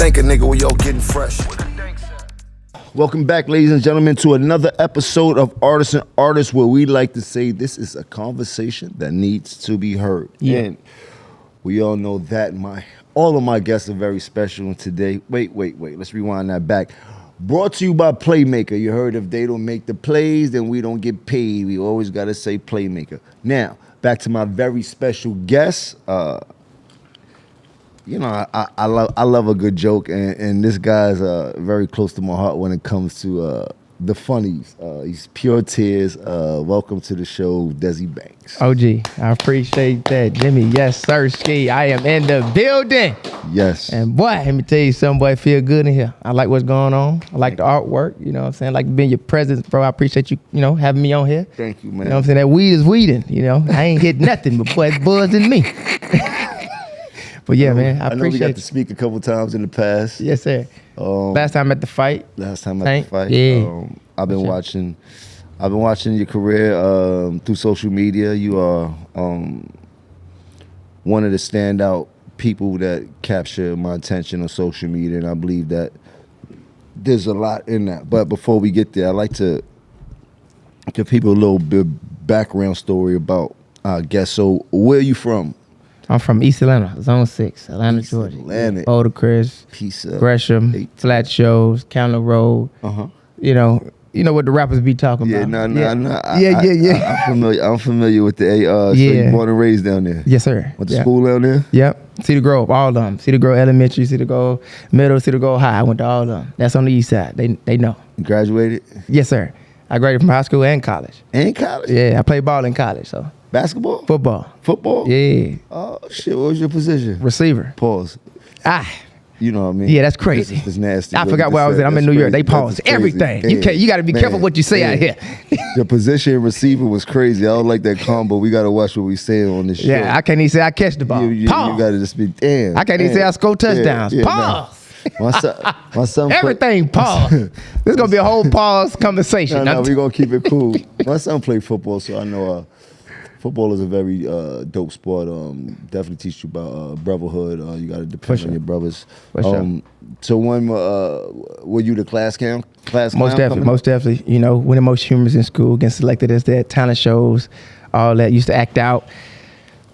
think a nigga we all getting fresh. Welcome back, ladies and gentlemen, to another episode of Artists and Artists, where we like to say this is a conversation that needs to be heard. Yeah. And we all know that all of my guests are very special. And today, wait, let's rewind that back. Brought to you by Playmaker. You heard if they don't make the plays, then we don't get paid. We always got to say Playmaker. Now, back to my very special guest. You know, I love a good joke, and this guy's very close to my heart when it comes to the funnies. He's pure tears. Welcome to the show, Desi Banks. OG, I appreciate that, Jimmy. Yes, sir, Ski. I am in the building. Yes. And boy, let me tell you something, boy, I feel good in here. I like what's going on. I like the artwork, you know what I'm saying? I like being your presence, bro. I appreciate you, having me on here. Thank you, man. You know what I'm saying? That weed is weeding, I ain't hit nothing, but boy, it's buzzing me. But yeah, man, I appreciate it. I know we got to speak a couple times in the past. Yes, sir. Last time at the fight. Yeah. I've been watching your career through social media. You are one of the standout people that capture my attention on social media, and I believe that there's a lot in that. But before we get there, I'd like to give people a little bit background story about our guest. So where are you from? I'm from East Atlanta, Zone 6, Atlanta, Georgia. Atlanta. Boulder Crest, Gresham, Flat Shows, Counter Road. You know what the rappers be talking about. I'm familiar with the AR. So you born and raised down there? Yes, sir. Went to school down there? Yep. Cedar Grove, all of them. Cedar Grove Elementary, Cedar Grove Middle, Cedar Grove High. I went to all of them. That's on the east side. They know. You graduated? Yes, sir. I graduated from high school and college. And college? Yeah, I played ball in college, so. Basketball? Football? Yeah. Oh, shit. What was your position? Receiver. Pause. You know what I mean? Yeah, that's crazy. It's nasty. I forgot where I was at. I'm in New York. They pause everything. Damn. You got to be careful what you say out here. The position receiver was crazy. I don't like that combo. We got to watch what we say on this show. Yeah, I can't even say I catch the ball. Pause. You got to just be, damn. I can't even say I score touchdowns. Pause. My son everything pause. This is going to be a whole pause conversation. No, we're going to keep it cool. My son played football, so I know football is a very dope sport. Definitely teach you about brotherhood. You got to depend on your brothers. So when were you the class clown? Most definitely. Winning most humors in school, getting selected as that, talent shows, all that. Used to act out,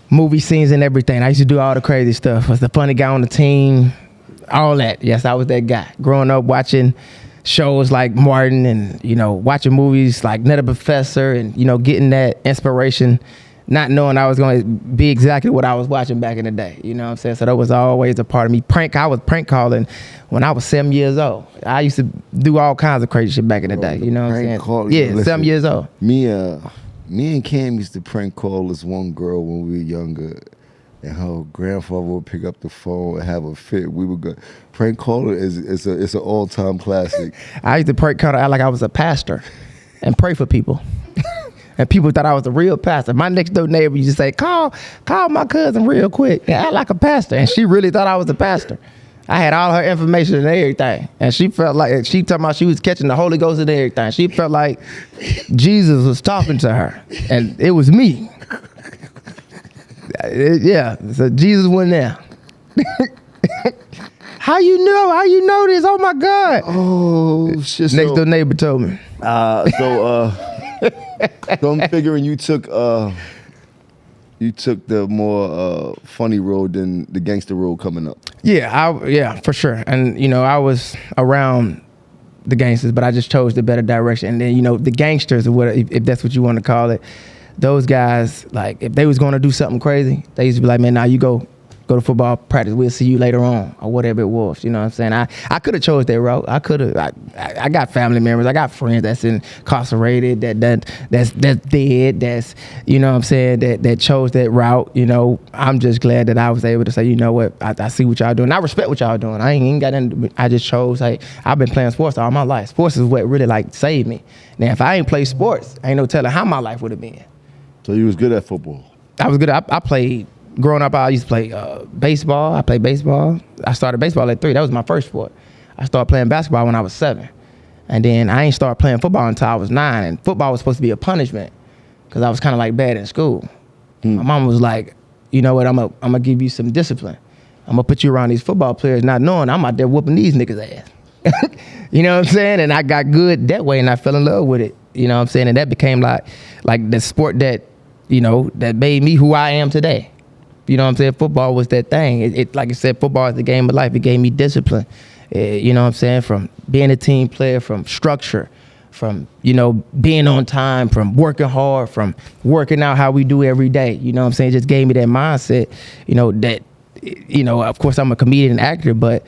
movie scenes and everything. I used to do all the crazy stuff. I was the funny guy on the team, all that. Yes, I was that guy. Growing up watching shows like Martin and, watching movies like Netta Professor and, getting that inspiration, not knowing I was going to be exactly what I was watching back in the day. You know what I'm saying? So that was always a part of me. I was prank calling when I was 7 years old. I used to do all kinds of crazy shit back in the day. You know what I'm saying? Listen, 7 years old. Me and Cam used to prank call this one girl when we were younger. And her grandfather would pick up the phone and have a fit. We would go. Prank caller it's an all-time classic. I used to prank call like I was a pastor and pray for people. And people thought I was a real pastor. My next door neighbor used to say, call my cousin real quick and act like a pastor. And she really thought I was a pastor. I had all her information and everything. And she felt like, she talking about she was catching the Holy Ghost and everything. She felt like Jesus was talking to her. And it was me. So Jesus went there. How you know this? Oh my God. Oh shit. Next door neighbor told me. So I'm figuring you took the more funny road than the gangster road coming up. Yeah, for sure. And I was around the gangsters, but I just chose the better direction. And then the gangsters, or if that's what you want to call it, those guys, like, if they was going to do something crazy, they used to be like, man, now you go to football practice. We'll see you later on, or whatever it was. You know what I'm saying? I could have chose that route. I could have. I got family members. I got friends that's incarcerated, that's dead. That's, you know what I'm saying, that chose that route. I'm just glad that I was able to say, you know what, I see what y'all doing. I respect what y'all doing. I ain't got nothing. I just chose. I've been playing sports all my life. Sports is what really saved me. Now, if I ain't played sports, ain't no telling how my life would have been. So you was good at football? I was good. I played. Growing up, I used to play baseball. I played baseball. I started baseball at 3. That was my first sport. I started playing basketball when I was 7. And then I ain't started playing football until I was 9. And football was supposed to be a punishment because I was kind of bad in school. My mom was like, you know what, I'm gonna give you some discipline. I'm gonna put you around these football players, not knowing I'm out there whooping these niggas' ass. You know what I'm saying? And I got good that way, and I fell in love with it. You know what I'm saying? And that became like the sport that, you know, that made me who I am today. You know what I'm saying? Football was that thing. It like I said, football is the game of life. It gave me discipline. You know what I'm saying? From being a team player, from structure, from, you know, being on time, from working hard, from working out how we do every day. You know what I'm saying? It just gave me that mindset, you know, that, you know, of course I'm a comedian and actor, but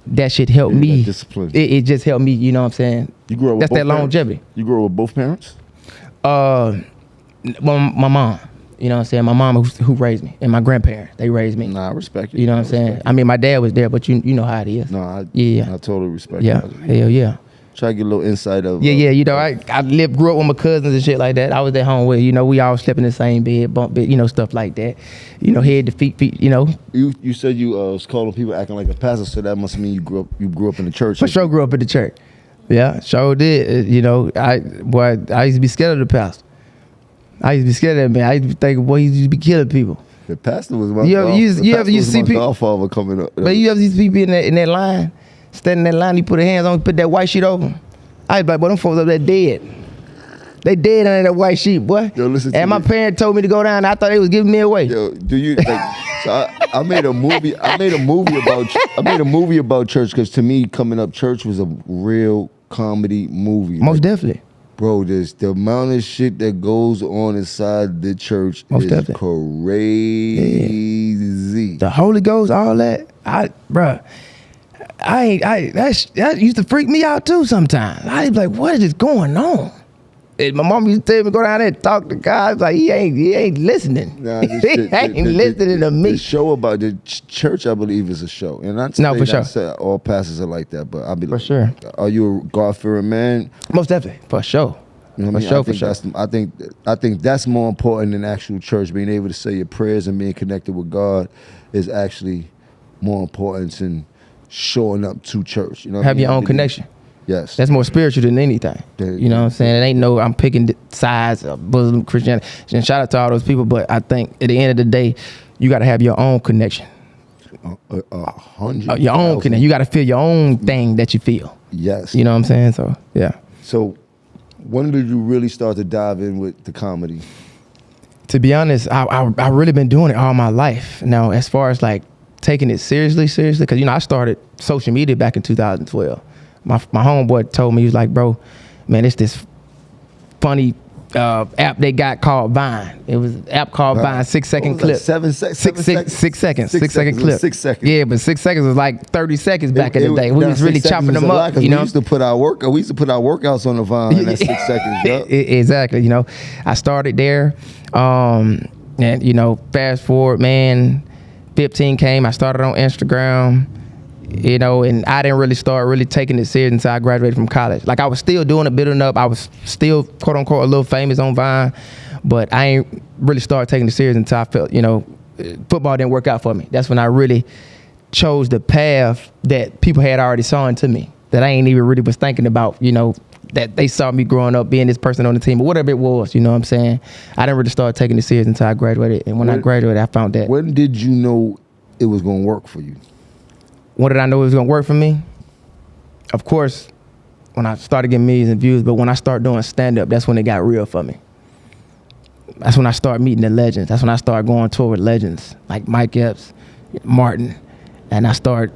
that shit helped me. Discipline. It just helped me, you know what I'm saying? You grew up with That's both that longevity. Parents? You grew up with both parents? Well, my mom, you know what I'm saying? My mom who raised me, and my grandparents, they raised me. Nah, I respect it. You know what I'm saying? I mean, my dad was there, but you know how it is. No, I totally respect it. Hell yeah. Try to get a little insight of. Yeah. You know, I grew up with my cousins and shit like that. I was at home with, you know, we all slept in the same bed, bunk bed, you know, stuff like that. You know, head to feet, you know. You said you was calling people acting like a pastor, so that must mean you grew up in the church. For sure, grew up in the church. Yeah, sure did. You know, I used to be scared of the pastor. I used to be scared of that man. I used to be thinking, boy, he used to be killing people. The pastor was my godfather coming up. But you ever see people in that line, standing in that line, he put his hands on, put that white sheet over him. I was like, boy, them folks up there dead. They dead under that white sheet, boy. Yo, listen to and my me. parents told me to go down. I thought they was giving me away. Yo, do you like? So I made a movie. I made a movie about church because to me, coming up, church was a real comedy movie. Most definitely. Bro, there's the amount of shit that goes on inside the church is crazy. Yeah. The Holy Ghost, all that. That used to freak me out too sometimes. I'd be like, what is going on? And my mom used to tell me go down there and talk to God. I was like, he ain't listening. Nah, He ain't listening to me. The show about the church, I believe, is a show. And I'm no, for sure. Say all pastors are like that, but I believe. For sure. Are you a God-fearing man? Most definitely, for sure. You know what I mean? I think that's more important than actual church. Being able to say your prayers and being connected with God is actually more important than showing up to church. You know, have your own connection. Yes, that's more spiritual than anything. You know what I'm saying? It ain't no I'm picking sides of Muslim Christianity. And shout out to all those people, but I think at the end of the day, you got to have your own connection. 100. Your own connection. You got to feel your own thing that you feel. Yes. You know what I'm saying? So yeah. So when did you really start to dive in with the comedy? To be honest, I really been doing it all my life. Now, as far as like taking it seriously, because you know I started social media back in 2012. My homeboy told me, he was like, bro, man, it's this funny app they got called Vine. It was an app called Vine, 6-second clip. 7 seconds. 6 seconds. 6-second clip. 6 seconds. Yeah, but 6 seconds was like 30 seconds back in the day. We was really chopping them up. You know, we used to put our workouts on the Vine in that 6 seconds. Yeah. Exactly. You know, I started there, and you know, fast forward, man, 15 came. I started on Instagram. You know, and I didn't really start taking it serious until I graduated from college. Like I was still doing it, building up. I was still, quote unquote, a little famous on Vine, but I ain't really started taking it serious until I felt, you know, football didn't work out for me. That's when I really chose the path that people had already saw into me, that I ain't even really was thinking about, you know, that they saw me growing up being this person on the team or whatever it was, you know what I'm saying? I didn't really start taking it serious until I graduated. And when I graduated, I found that. When did you know it was going to work for you? When did I know it was gonna work for me? Of course, when I started getting millions of views, but when I started doing stand-up, that's when it got real for me. That's when I started meeting the legends. That's when I started going on tour with legends like Mike Epps, Martin, and I started,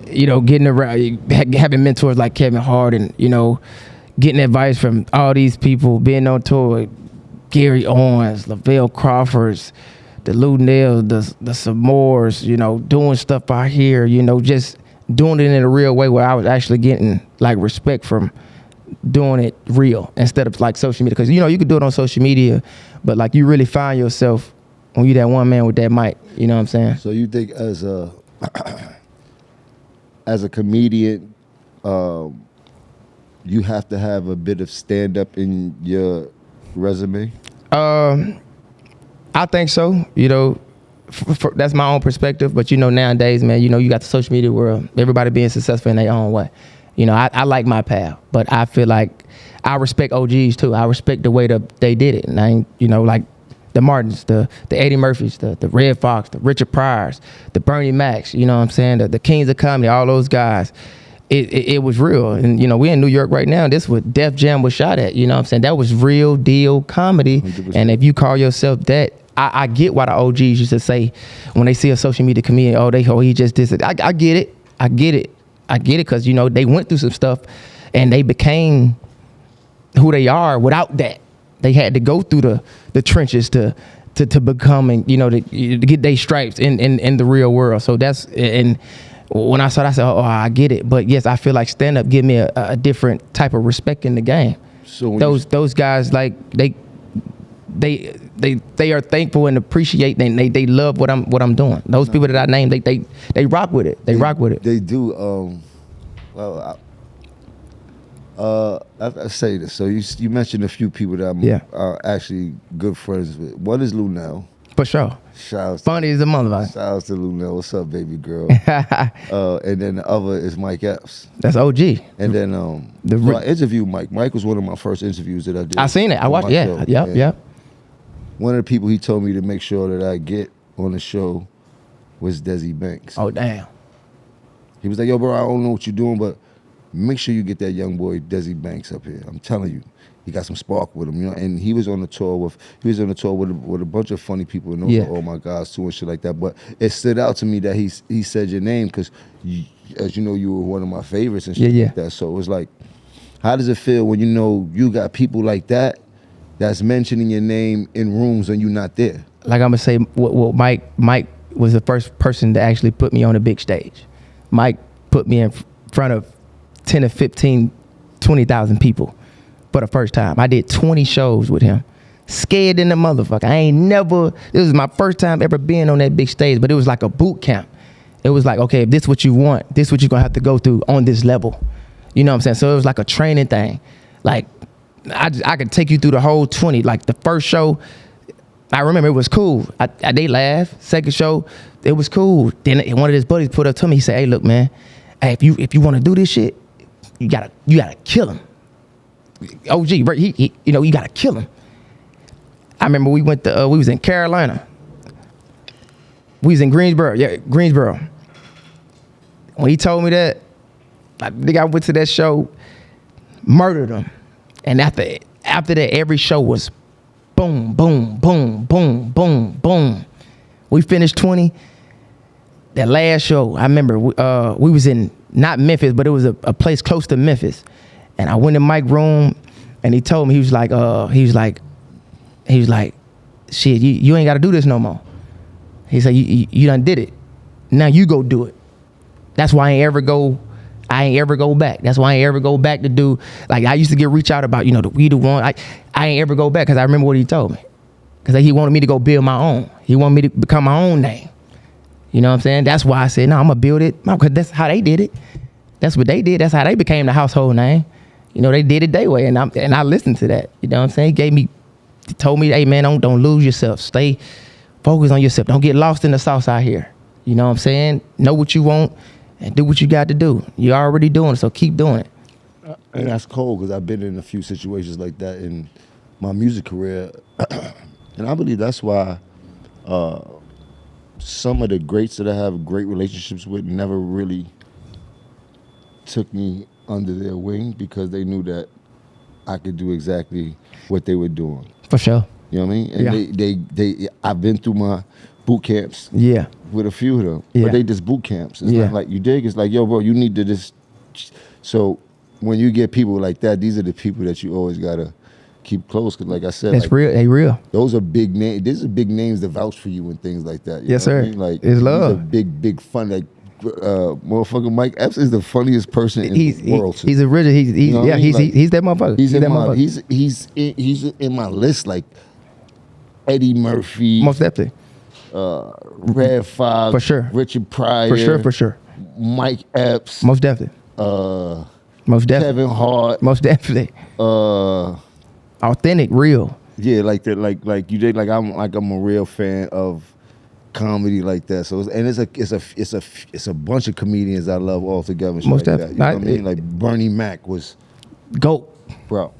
you know, getting around, having mentors like Kevin Hart, and you know, getting advice from all these people, being on tour with Gary Owens, Lavelle Crawfords, the Lou Nails, the Samores, you know, doing stuff out here, you know, just doing it in a real way where I was actually getting like respect from doing it real instead of like social media. Because, you know, you could do it on social media, but like you really find yourself when you that one man with that mic, you know what I'm saying? So you think as a comedian, you have to have a bit of stand-up in your resume? I think so. You know, that's my own perspective. But, you know, nowadays, man, you know, you got the social media world. Everybody being successful in their own way. You know, I like my path. But I feel like I respect OGs, too. I respect the way that they did it. And I ain't, you know, like the Martins, the Eddie Murphys, the Red Fox, the Richard Pryors, the Bernie Macs, you know what I'm saying? The Kings of Comedy, all those guys. It was real. And, you know, we're in New York right now. This what Def Jam was shot at, you know what I'm saying? That was real deal comedy. 100%. And if you call yourself that, I get why the OGs used to say when they see a social media comedian, he just did it. I get it. I get it because, you know, they went through some stuff and they became who they are without that. They had to go through the trenches to becoming, you know, to get their stripes in the real world. So that's, and when I saw that, I said, I get it. But yes, I feel like stand-up give me a different type of respect in the game. So those guys, like, they are thankful and appreciate, and they love what I'm doing. Those people that I named, they rock with it. They rock with it. They do. I say this. So you mentioned a few people that I'm actually good friends with. One is Lunel. For sure. Funny as a motherfucker. Shout out to Lunel. What's up, baby girl? And then the other is Mike Epps. That's OG. And then I interviewed Mike. Mike was one of my first interviews that I did. I seen it. I watched it. Yeah. Yep. One of the people he told me to make sure that I get on the show was Desi Banks. Oh, damn. He was like, yo, bro, I don't know what you're doing, but make sure you get that young boy Desi Banks up here. I'm telling you. He got some spark with him, you know, and he was on the tour with a bunch of funny people, and those are all my guys too and shit like that. But it stood out to me that he said your name because, as you know, you were one of my favorites and shit like that. So it was like, how does it feel when you know you got people like that that's mentioning your name in rooms when you're not there? Like I'm gonna say, well, Mike was the first person to actually put me on a big stage. Mike put me in front of 10 or 15, 20,000 people. For the first time. I did 20 shows with him. Scared in the motherfucker. This was my first time ever being on that big stage, but it was like a boot camp. It was like, okay, if this is what you want, this is what you're gonna have to go through on this level. You know what I'm saying? So it was like a training thing. Like, I could take you through the whole 20. Like the first show, I remember it was cool. They laughed. Second show, it was cool. Then one of his buddies put up to me, he said, hey, look, man, hey, if you wanna do this shit, you gotta kill him. OG, he you know, you gotta kill him. I remember we went to we was in Carolina. We was in Greensboro. When he told me that, I think I went to that show, murdered him. And after that, every show was boom, boom, boom, boom, boom, boom. We finished 20. That last show, I remember we was in not Memphis, but it was a place close to Memphis. And I went in Mike's room, and he told me, he was like, shit, you ain't got to do this no more. He said, you done did it. Now you go do it. That's why I ain't ever go back. That's why I ain't ever go back to do, like, I used to get reach out about, you know, the We The One. I ain't ever go back because I remember what he told me. Because he wanted me to go build my own. He wanted me to become my own name. You know what I'm saying? That's why I said, no, I'm going to build it. Because that's how they did it. That's what they did. That's how they became the household name. You know, they did it their way, and I listened to that. You know what I'm saying? He told me, hey man, don't lose yourself. Stay focused on yourself. Don't get lost in the sauce out here. You know what I'm saying? Know what you want and do what you got to do. You're already doing it, so keep doing it. And that's cold because I've been in a few situations like that in my music career, and I believe that's why some of the greats that I have great relationships with never really took me under their wing because they knew that I could do exactly what they were doing. For sure. You know what I mean? And they I've been through my boot camps with a few of them. But they just boot camps. It's not like, you dig? It's like, yo, bro, you need to just. So when you get people like that, these are the people that you always got to keep close. Because like I said, that's real. They real. Those are big names. These are big names that vouch for you and things like that. Yes, sir. I mean? Like, it's love. Big fun. Like, motherfucking Mike Epps is the funniest person in the world. He's original. He's that motherfucker. He's in my list, like Eddie Murphy, most definitely, Red Fox, for sure, Richard Pryor, for sure, Mike Epps, most definitely, Kevin Hart, most definitely, authentic, real. Yeah, like that, like you did. Like I'm a real fan of comedy like that. So it's a bunch of comedians I love all together. Most like that. You know what I mean? Like Bernie Mac was GOAT. Bro.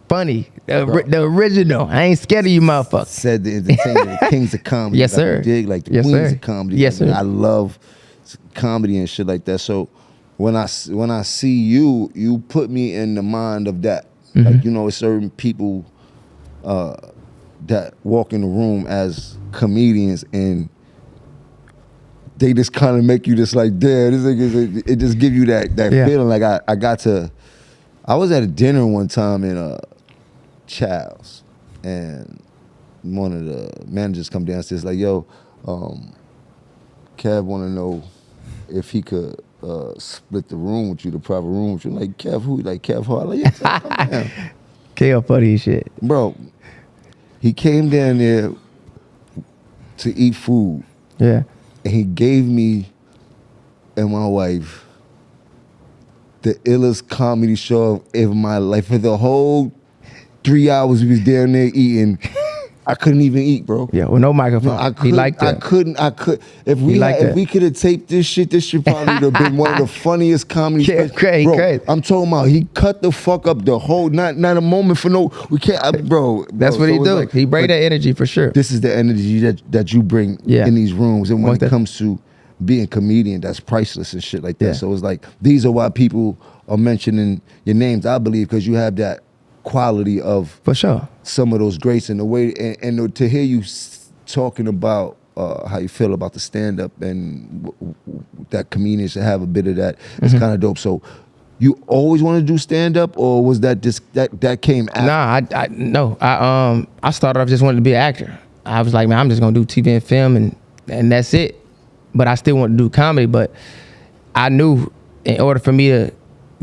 Funny. The original. I ain't scared of you motherfuckers. Said the entertainer, the kings of comedy. Yes, like, sir. You dig? Like the Yes, queens sir. of comedy. Yes, sir. I love comedy and shit like that. So when I see you, you put me in the mind of that. Like, you know, certain people that walk in the room as comedians and they just kind of make you just like, damn, this nigga, it just give you that feeling. Like I was at a dinner one time in Charles, and one of the managers come downstairs like, yo, Kev want to know if he could split the room with you, the private room with you. Like, Kev who? Like, Kev Hart? Like, yeah, Kev, come down. Kev funny as shit. Bro, he came down there to eat food. Yeah. And he gave me and my wife the illest comedy show of my life. For the whole 3 hours we was down there eating, I couldn't even eat, bro. Yeah, with no microphone. He liked that. I could. If we could have taped this shit probably would have been one of the funniest comedy Yeah, specials. Bro, crazy. I'm talking about he cut the fuck up the whole, not a moment for no, we can't, bro. That's what so he it's do. like, He bring that energy for sure. this is the energy that you bring in these rooms. And when it comes to being a comedian, that's priceless and shit like that. Yeah. So it's like, these are why people are mentioning your names, I believe, because you have that quality of For sure. some of those greats in the way, and to hear you talking about how you feel about the stand-up and that comedians should have a bit of that, it's kind of dope. So you always want to do stand-up, or was that just that came after? No. I started off just wanting to be an actor. I was like, man, I'm just gonna do TV and film and that's it. But I still want to do comedy. But I knew in order for me to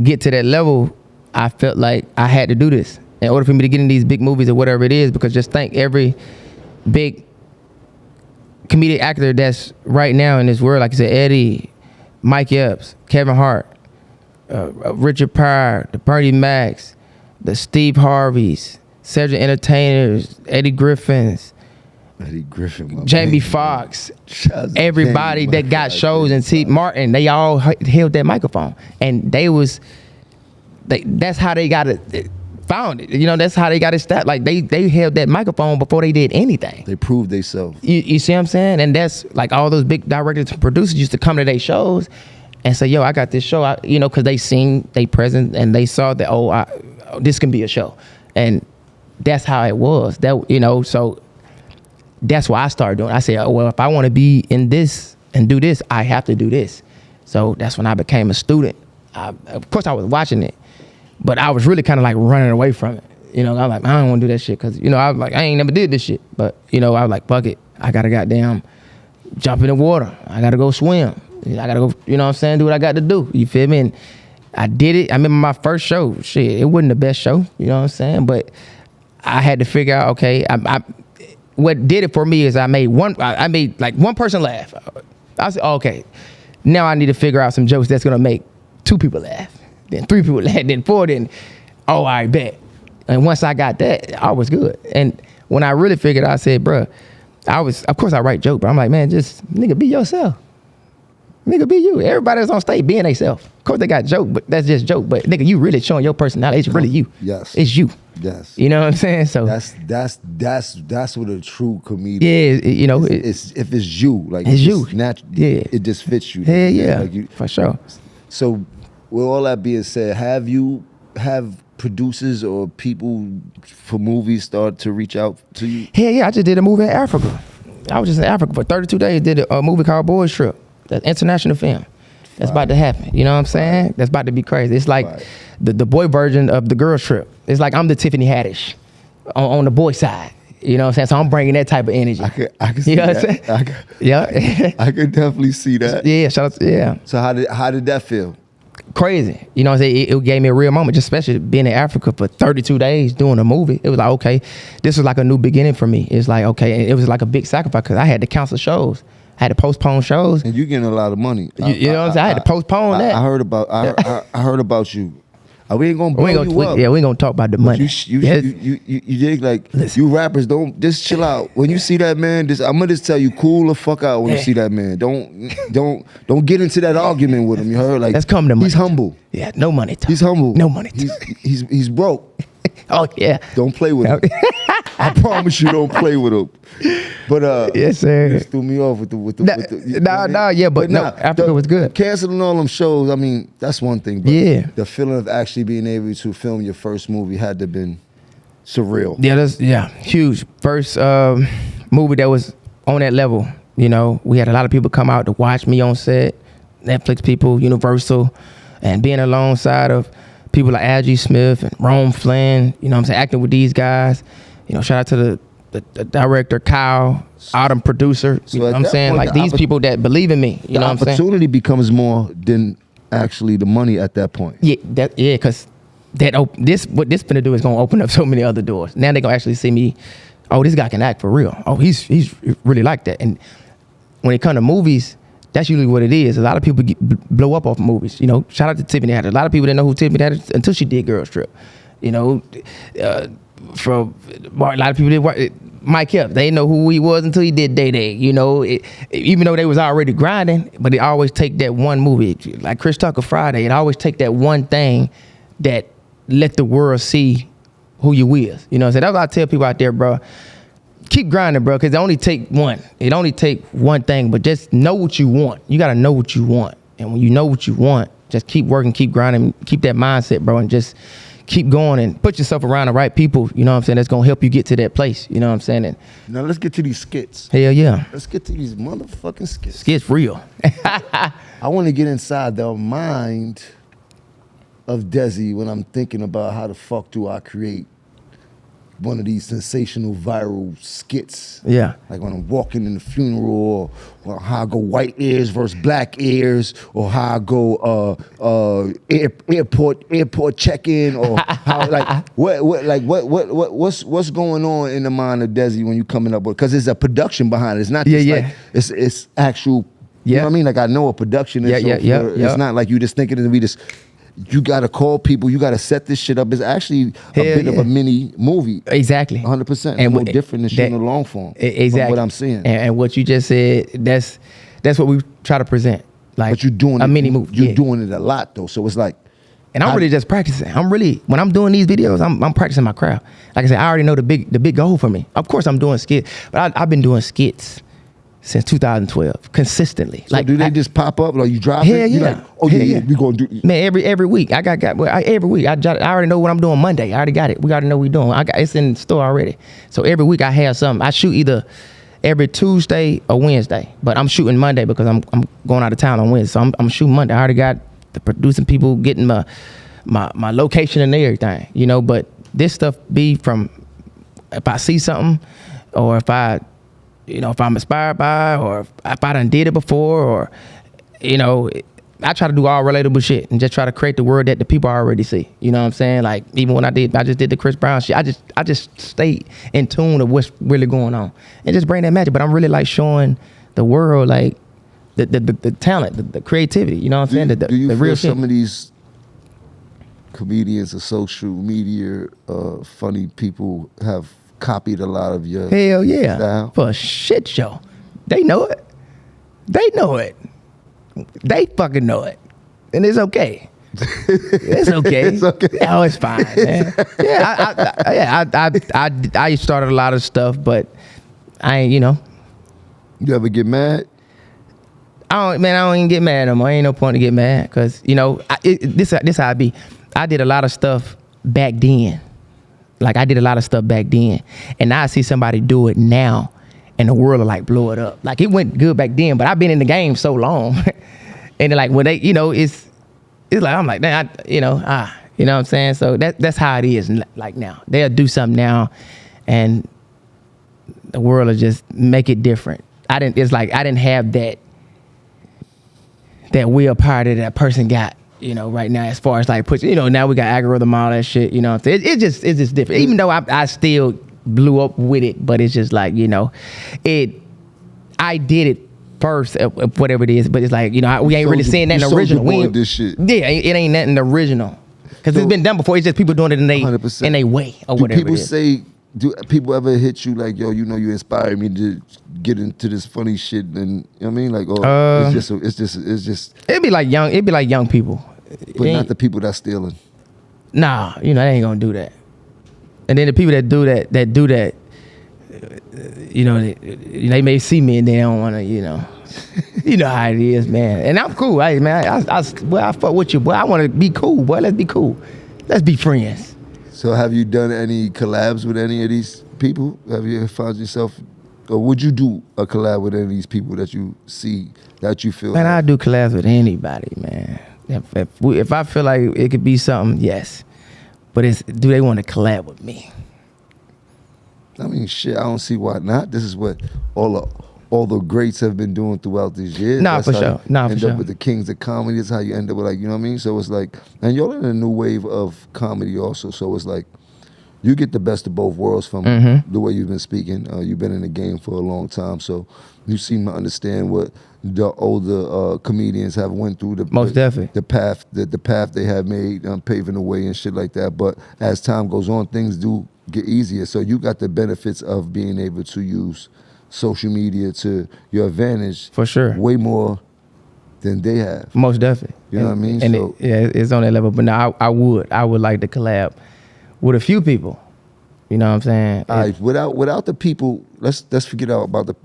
get to that level, I felt like I had to do this in order for me to get in these big movies or whatever it is. Because just think, every big comedic actor that's right now in this world, like you said, Eddie, Mike Epps, Kevin Hart, Richard Pryor, the Bernie Macs, the Steve Harveys, Cedric Entertainers, Eddie Griffins, Jamie Foxx, everybody that got shows, and T. Martin, they all held that microphone, and that's how they got it founded. You know, that's how they got it started. Like they held that microphone before they did anything. They proved themselves. You see what I'm saying? And that's like all those big directors and producers used to come to their shows and say, yo, I got this show, because they seen, they present, and they saw that, this can be a show. And that's how it was. So that's why I started doing it. I said, well, if I want to be in this and do this, I have to do this. So that's when I became a student. Of course, I was watching it, but I was really kind of like running away from it. I was like, I don't want to do that shit, because, I was like, I ain't never did this shit. But, I was like, fuck it. I got to goddamn jump in the water. I got to go swim. I got to go, do what I got to do. You feel me? And I did it. I remember my first show. Shit, it wasn't the best show. You know what I'm saying? But I had to figure out, okay, what did it for me is I made like one person laugh. I said, okay, now I need to figure out some jokes that's gonna make 2 people laugh, then 3 people laugh, then 4, then, I bet. And once I got that, I was good. And when I really figured out, I said, bruh, of course I write jokes, but I'm like, man, just nigga, be yourself. Nigga, be you. Everybody that's on stage being themselves. Of course they got joke, but that's just joke. But nigga, you really showing your personality. It's really you. Yes. It's you. Yes. You know what I'm saying? So that's what a true comedian. Yeah, it's if it's you, like it's you. Natural. Yeah. It just fits you. Yeah, yeah. Like for sure. So with all that being said, have producers or people for movies start to reach out to you? Hell yeah, I just did a movie in Africa. I was just in Africa for 32 days, did a movie called Boys Trip. That's international film. That's about to happen. You know what I'm saying? That's about to be crazy. It's like the boy version of the girls trip. It's like I'm the Tiffany Haddish on the boy side. You know what I'm saying? So I'm bringing that type of energy. I can see that. Yeah. I could definitely see that. Yeah, shout out to, yeah. So how did that feel? Crazy. You know what I'm saying? It gave me a real moment, just especially being in Africa for 32 days doing a movie. It was like, okay, this was like a new beginning for me. It's like, okay, it was like a big sacrifice because I had to cancel shows. I had to postpone shows. And you getting a lot of money. You know what I'm saying? I had to postpone that. I heard about you. We ain't gonna blow you up. Yeah, we ain't gonna talk about the money. You dig like Listen. you rappers don't just chill out. When you see that man, I'm gonna just tell you, cool the fuck out when you see that man. Don't get into that argument with him. You heard? Like that's coming to money. He's humble. Yeah, no money talk. He's humble. No money talk. He's broke. Oh yeah. Don't play with him. I promise you, don't play with him. But yes, sir. Just threw me off with the yeah, but no, Africa was good. Canceling all them shows, I mean, that's one thing. But yeah. The feeling of actually being able to film your first movie had to have been surreal. Yeah, huge. First movie that was on that level. You know, we had a lot of people come out to watch me on set, Netflix people, Universal, and being alongside of people like Algie Smith and Rome Flynn, you know what I'm saying, acting with these guys. You know, shout out to the director, Kyle, Autumn producer. You know what I'm saying? Like these people that believe in me. You know what I'm saying? The opportunity becomes more than actually the money at that point. Yeah, because what this finna do is gonna open up so many other doors. Now they gonna actually see me, oh, this guy can act for real. Oh, he's really like that. And when it comes to movies, that's usually what it is. A lot of people blow up off movies. You know, shout out to Tiffany Haddish. A lot of people didn't know who Tiffany Haddish until she did Girls Trip. You know, from a lot of people did Mike Epps. They didn't know who he was until he did Day Day. You know, even though they was already grinding, but they always take that one movie, like Chris Tucker Friday. It always take that one thing that let the world see who you is. You know what I'm saying? That's what I tell people out there, bro. Keep grinding, bro, because it only take one. It only take one thing, but just know what you want. You got to know what you want. And when you know what you want, just keep working, keep grinding, keep that mindset, bro, and just keep going and put yourself around the right people, you know what I'm saying, that's going to help you get to that place, you know what I'm saying? And now let's get to these skits. Hell yeah. Let's get to these motherfucking skits. Skits real. I want to get inside the mind of Desi when I'm thinking about how the fuck do I create one of these sensational viral skits. Yeah. Like when I'm walking in the funeral, or how I go white ears versus black ears, or how I go airport check-in, or how what's going on in the mind of Desi when you coming up with, because there's a production behind it. It's not just like it's actual. You know what I mean? Like I know a production is it's not like you just thinking and we just. You got to call people. You got to set this shit up. It's actually a bit of a mini movie. Exactly. 100%. And no different than shooting a long form. Exactly. What I'm seeing. And what you just said, that's what we try to present. Like, but you're doing a mini movie. You're doing it a lot though. So it's like. And I'm really just practicing. When I'm doing these videos, I'm practicing my craft. Like I said, I already know the big goal for me. Of course, I'm doing skits, but I've been doing skits since 2012, consistently. So do they just pop up? Like you drop it? Hell yeah. Like, oh yeah, we gonna do. Man, every week I got every week I already know what I'm doing Monday. I already got it. We already know what we're doing. It's in the store already. So every week I have something. I shoot either every Tuesday or Wednesday, but I'm shooting Monday because I'm going out of town on Wednesday. So I'm shooting Monday. I already got the producing people getting my location and everything. You know, but this stuff be from if I see something or if I'm inspired by, or if I done did it before, or, you know, I try to do all relatable shit and just try to create the world that the people already see. You know what I'm saying? Like, even when I just did the Chris Brown shit, I just stayed in tune of what's really going on and just bring that magic. But I'm really like showing the world, like, the talent, the creativity, you know what I'm saying? Do you feel real some of these comedians or social media funny people have copied a lot of your hell yeah style? For a shit show? They know it. They fucking know it, and it's okay. It's okay. It's okay. Oh, it's fine, man. I started a lot of stuff, but I ain't, you know. You ever get mad? I don't even get mad no more. Ain't no point to get mad, cause you know this how I be. I did a lot of stuff back then. Like I did a lot of stuff back then, and now I see somebody do it now, and the world will like blow it up. Like it went good back then, but I've been in the game so long, and like when they, you know, it's like I'm like, man, you know what I'm saying. So that's how it is. Like now, they'll do something now, and the world will just make it different. It's like I didn't have that willpower that person got. You know, right now, as far as like pushing, you know, now we got algorithm, all that shit, you know what I'm saying? It's just different. Even though I still blew up with it, but it's just like, you know, I did it first, whatever it is, but it's like, you know, we ain't really seeing that in the original. This shit. Yeah, it ain't nothing original. Because it's been done before. It's just people doing it in a 100%. way or Do whatever. people it is. say? Do people ever hit you like, yo, you know, you inspired me to get into this funny shit? And you know what I mean, like, oh, it's just. It'd be like young people. But not the people that's stealing. Nah, you know, they ain't gonna do that. And then the people that do that, you know, they may see me and they don't want to, you know. You know how it is, man. And I'm cool. I fuck with you, boy. I want to be cool, boy. Let's be cool. Let's be friends. So have you done any collabs with any of these people? Have you ever found yourself, or would you do a collab with any of these people that you see, that you feel? Man, I do collabs with anybody, man. If I feel like it could be something, yes. But do they want to collab with me? I mean, shit, I don't see why not. This is what all the greats have been doing throughout these years. Nah, That's for how sure. you Nah, for end sure. up with the kings of comedy. That's how you end up with, like, you know what I mean? So it's like, and you're in a new wave of comedy also. So it's like, you get the best of both worlds from the way you've been speaking. You've been in the game for a long time, so you seem to understand what the older comedians have went through. Most definitely. The path they have made, paving the way and shit like that. But as time goes on, things do get easier. So you got the benefits of being able to use social media to your advantage. For sure. Way more than they have. Most definitely. You know what I mean? And So- it's on that level. But now I would like to collab with a few people. You know what I'm saying? All right, without the people, let's forget about the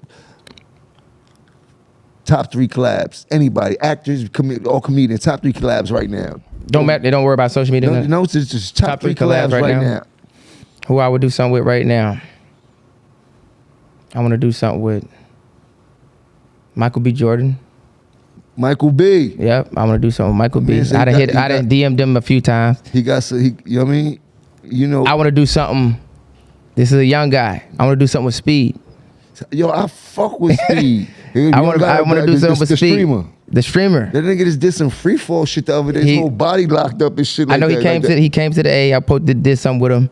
top 3 collabs. Anybody, actors, all comedians, top 3 collabs right now. Don't matter. They don't worry about social media. No, it's just top 3 collabs right now. Who I would do something with right now? I want to do something with Michael B. Jordan. Michael B. Yep, I want to do something with Michael B. Man, so I done DM'd him a few times. He got so you know what I mean? You know, I want to do something. This is a young guy. I want to do something with Speed. yo, I fuck with Speed. I want to do something with the Speed. streamer. The streamer. That nigga just did some free fall shit the other day. His whole body locked up and shit like that. I know he came to the A. I did something with him,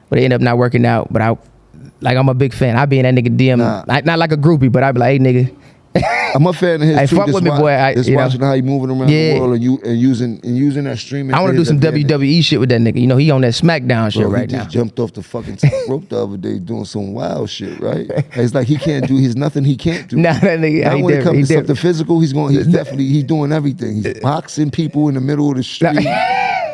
but it ended up not working out. But I'm a big fan. I be in that nigga DM, not like a groupie, but I be like, hey nigga. I'm a fan of his. Hey, too. fuck with me, boy. Just watching how he moving around the world and using that streaming. I want to do some WWE shit with that nigga. You know, he on that SmackDown shit right now. He just jumped off the fucking top rope the other day doing some wild shit, right? It's like he's nothing he can't do. Nah, that nigga. Now when it comes to something physical, he's doing everything. He's boxing people in the middle of the street.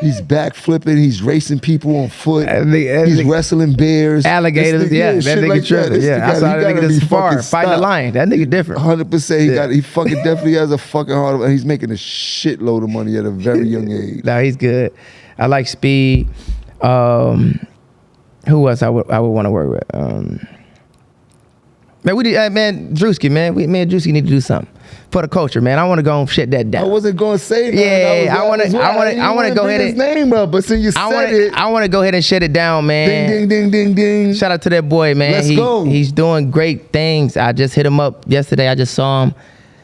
He's backflipping. He's racing people on foot. He's wrestling bears, alligators. That nigga like tripping. Yeah, I saw that nigga this far fighting the lion. That nigga different. 100%. He fucking definitely has a fucking heart. And he's making a shitload of money at a very young age. No, he's good. I like Speed. Who else I would want to work with? Man, Drewski, man. Me and Drewski need to do something for the culture, man. I want to go and shut that down. I wasn't going to say that. Yeah, I want to go ahead and his name up, but since you said it, I want to go ahead and shut it down, man. Ding, ding, ding, ding, ding. Shout out to that boy, man. Let's go. He's doing great things. I just hit him up yesterday. I just saw him.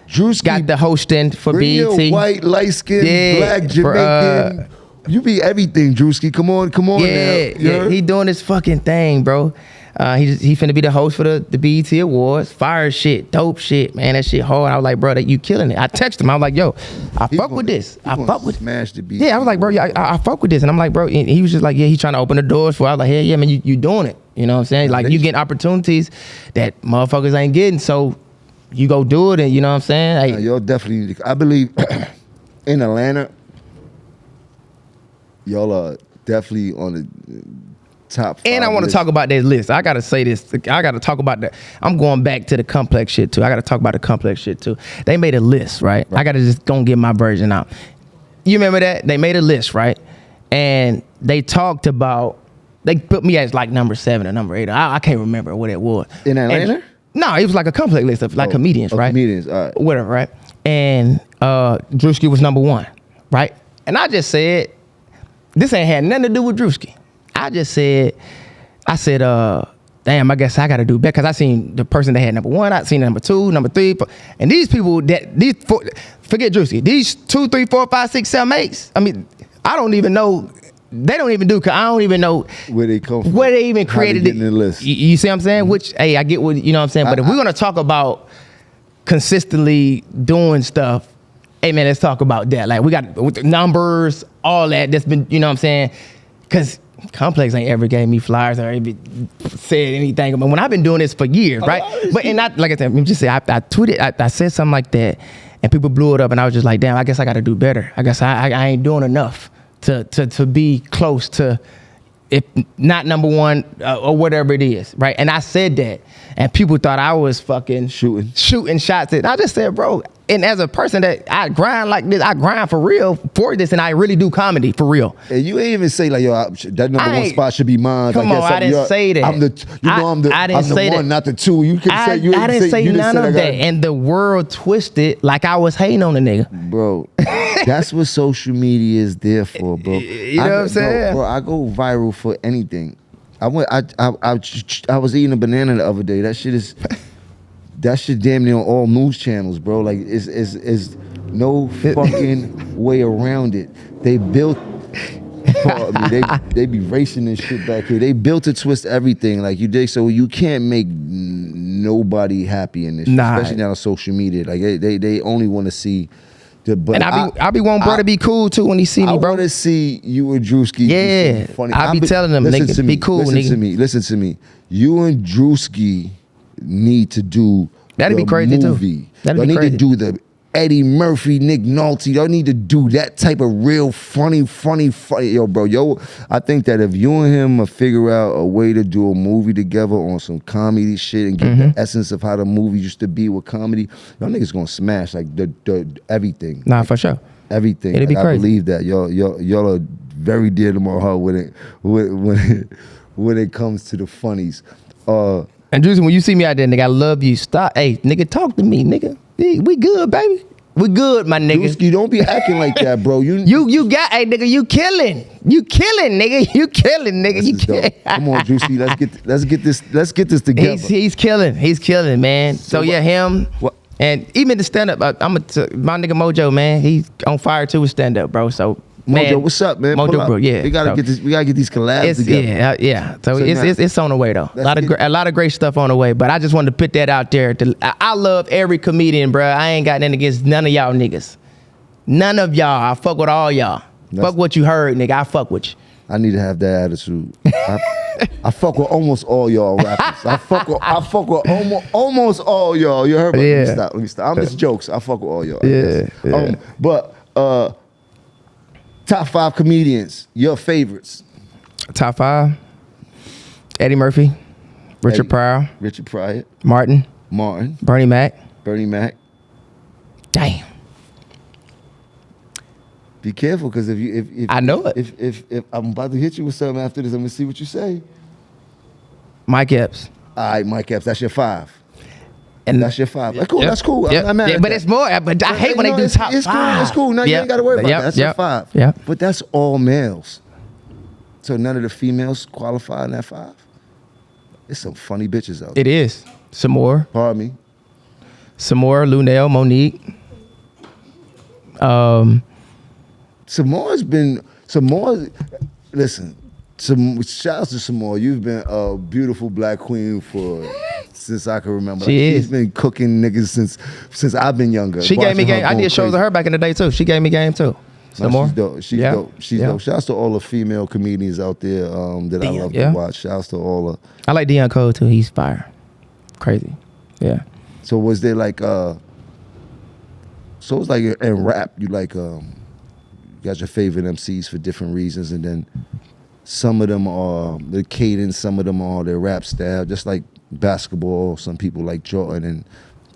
Drewski Got the hosting for BET. Real white, light skinned, black, Jamaican. You be everything, Drewski. Come on now. Yeah, he doing his fucking thing, bro. He finna be the host for the BET Awards. Fire shit, dope shit, man. That shit hard. I was like, bro, you killing it. I texted him. I was like, yo, I fuck with this. I fuck with smash the BET. Yeah, I was like, bro, I fuck with this. And I'm like, bro, and he was just like, yeah, he's trying to open the doors for. I was like, yeah, man, you doing it. You know what I'm saying? Like, you getting opportunities that motherfuckers ain't getting. So you go do it, and you know what I'm saying? Like, y'all definitely. I believe in Atlanta, y'all are definitely on the top 5 and I want to talk about that list. I got to say this. I got to talk about that. I'm going back to the complex shit, too. I got to talk about the complex shit, too. They made a list, right? I got to just go and get my version out. You remember that? They made a list, right? And they talked about, they put me as like number 7 or number 8. I can't remember what it was. In Atlanta? And, no, it was like a complex list of like comedians, right? Comedians, all right. Whatever, right? And Drewski was number 1, right? And I just said, this ain't had nothing to do with Drewski. I said, damn, I guess I got to do better, because I seen the person that had number 1, I seen number 2, number 3, and these people forget Drewski. These 2, 3, 4, 5, 6, 7, 8s. I mean, I don't even know. They don't even do, because I don't even know where they come from. Where they even created it. In the list. You see what I'm saying? Which, hey, I get what, you know what I'm saying? But if we're going to talk about consistently doing stuff, hey, man, let's talk about that. Like, we got numbers, all that that's been, you know what I'm saying? Because Complex ain't ever gave me flyers or ever said anything. But when I've been doing this for years, right? But and not like I said, just say I tweeted, I said something like that, and people blew it up, and I was just like, damn, I guess I got to do better. I guess I ain't doing enough to be close to, if not number one or whatever it is, right? And I said that, and people thought I was fucking shooting shots at. I just said, bro. And as a person that I grind like this, I grind for real for this, and I really do comedy for real. And you ain't even say like, yo, that number one spot should be mine. Come on, I didn't say that. I'm the one, not the two. You can say you. I didn't say none of that. And the world twisted like I was hating on the nigga. Bro, that's what social media is there for, bro. You know what I'm saying? Bro, I go viral for anything. I was eating a banana the other day. That shit damn near on all news channels, bro. Like, it's no fucking way around it. They built, they be racing this shit back here. They built to twist everything, like you did. So you can't make nobody happy in this, especially now on social media. Like they only want to see the. But and I be wanting bro to be cool too when he see me, bro. I want to see you and Drewski. Yeah, funny. I be telling them, nigga, be cool, nigga. Listen to me. You and Drewski need to do that'd be crazy movie. Too. That'd Y'all be crazy. need to do the Eddie Murphy, Nick Nolte. Y'all need to do that type of real funny. Yo, bro, I think that if you and him figure out a way to do a movie together on some comedy shit and get the essence of how the movie used to be with comedy, y'all niggas gonna smash like the everything. Nah, for sure. Everything. It'd be crazy. I believe that. Y'all are very dear to my heart when it comes to the funnies. And Juicy, when you see me out there, nigga, I love you. Stop. Hey, nigga, talk to me, nigga. We good, baby. We good, my nigga. Drewski, don't be acting like that, bro. You got, hey, nigga, you killing. You killing, nigga. You killing, nigga. You killing. Come on, Juicy. Let's get this together. He's killing. He's killing, man. So yeah, him. What? And even the stand up, my nigga Mojo, man, he's on fire too with stand up, bro. So man, Mojo, what's up, man? Mojo, bro, yeah. We gotta get these collabs together. Yeah. So it's on the way though. A lot of great stuff on the way. But I just wanted to put that out there. I love every comedian, bro. I ain't got nothing against none of y'all niggas. None of y'all. I fuck with all y'all. Fuck what you heard, nigga. I fuck with you. I need to have that attitude. I fuck with almost all y'all rappers. I fuck with almost all y'all. You heard me? Yeah. Let me stop. I'm just jokes. I fuck with all y'all. Yeah. But top 5 comedians, your favorites. Top 5. Eddie Murphy, Richard Pryor, Martin, Bernie Mac. Damn. Be careful, because if I know it. If I'm about to hit you with something after this, I'm gonna see what you say. Mike Epps. All right, Mike Epps, that's your 5. And that's your 5. That's cool. That's cool. Yep. I'm not mad at but that. it's more. But I hate when they do top 5. It's cool. No, you ain't got to worry about that. That's your 5. Yeah. But that's all males. So none of the females qualify in that 5. There's some funny bitches out there. It is. Some more. Pardon me. Some more. Lunel, Monique. Listen, shouts to Samora. You've been a beautiful black queen since I can remember. She's been cooking niggas since I've been younger. She gave me game. I did shows of her back in the day too. She gave me game too. She's dope. She's dope. Shouts to all the female comedians out there that I love to watch. Shouts to all the. I like Deion Cole too. He's fire. Crazy. Yeah. So was there like so it's like in rap, you like you got your favorite MCs for different reasons, and then some of them are the cadence, some of them are their rap style, just like basketball. Some people like Jordan and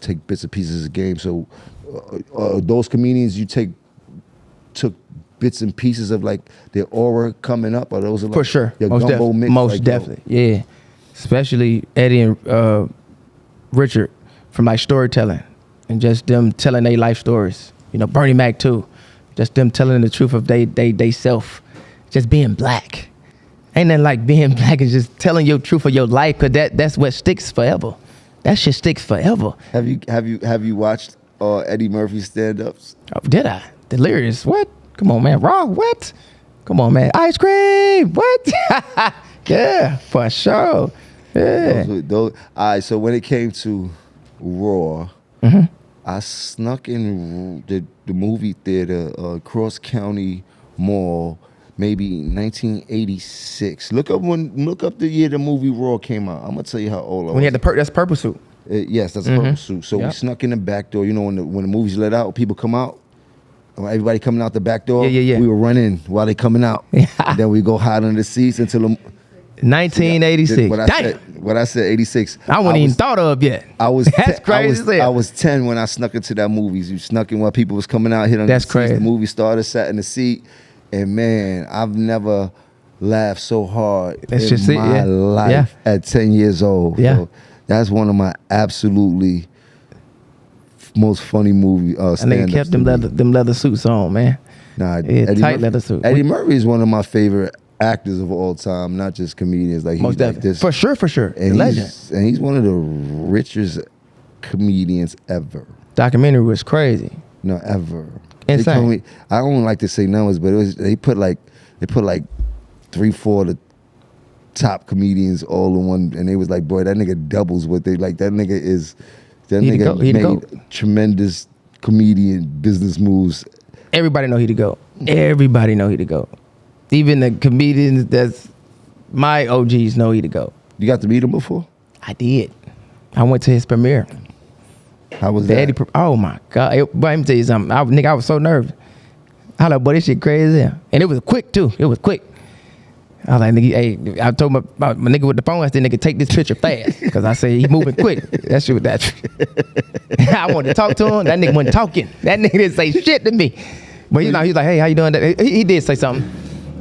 take bits and pieces of the game. So those comedians you took bits and pieces of like their aura coming up, or those are like for sure, your most gumbo mix? Most definitely, yeah. Especially Eddie and Richard from like storytelling and just them telling their life stories. You know, Bernie Mac too. Just them telling the truth of they self. Just being black. Ain't nothing like being black and just telling your truth of your life, cause that's what sticks forever. That shit sticks forever. Have you watched Eddie Murphy's stand-ups? Oh, did I? Delirious. What? Come on, man. Raw. What? Come on, man. Ice cream. What? Yeah, for sure. Yeah. All right, so when it came to Raw, I snuck in the movie theater, Cross County Mall, maybe 1986. Look up the year the movie Raw came out. I'm gonna tell you how old I was. When he had that's purple suit. Yes, that's a purple suit. So we snuck in the back door. You know, when the movie's let out, people come out. Everybody coming out the back door. Yeah. We were running while they coming out. Then we go hide under the seats until 1986. What I said, 86. I wouldn't even thought of yet. That's crazy. I was 10 when I snuck into that movie. You snuck in while people was coming out, hit on the seats. Crazy. The movie started, sat in the seat, and man, I've never laughed so hard in my life at 10 years old. Yeah. So that's one of my absolutely most funny movie stand-ups. And they kept them leather suits on, man. Nah, tight leather suit. Eddie Murphy is one of my favorite actors of all time, not just comedians. Like most definitely, this, for sure, and legend. He's one of the richest comedians ever. Documentary was crazy. No, ever. Insane. They told me, I don't like to say numbers, but they put like 3-4 of the top comedians all in one, and they was like, boy, that nigga doubles what they like. That nigga made tremendous comedian business moves. Everybody know he to go. Everybody know he to go. Even the comedians that's my OGs know he to go. You got to meet him before? I did. I went to his premiere. How was that? Oh my God. But let me tell you something. I was so nervous. I was like, boy, this shit crazy. And it was quick too. It was quick. I was like, nigga, hey, I told my nigga with the phone, I said, nigga, take this picture fast. Because I said, he moving quick. That shit was that. I wanted to talk to him. That nigga wasn't talking. That nigga didn't say shit to me. But he's like, hey, how you doing? He did say something.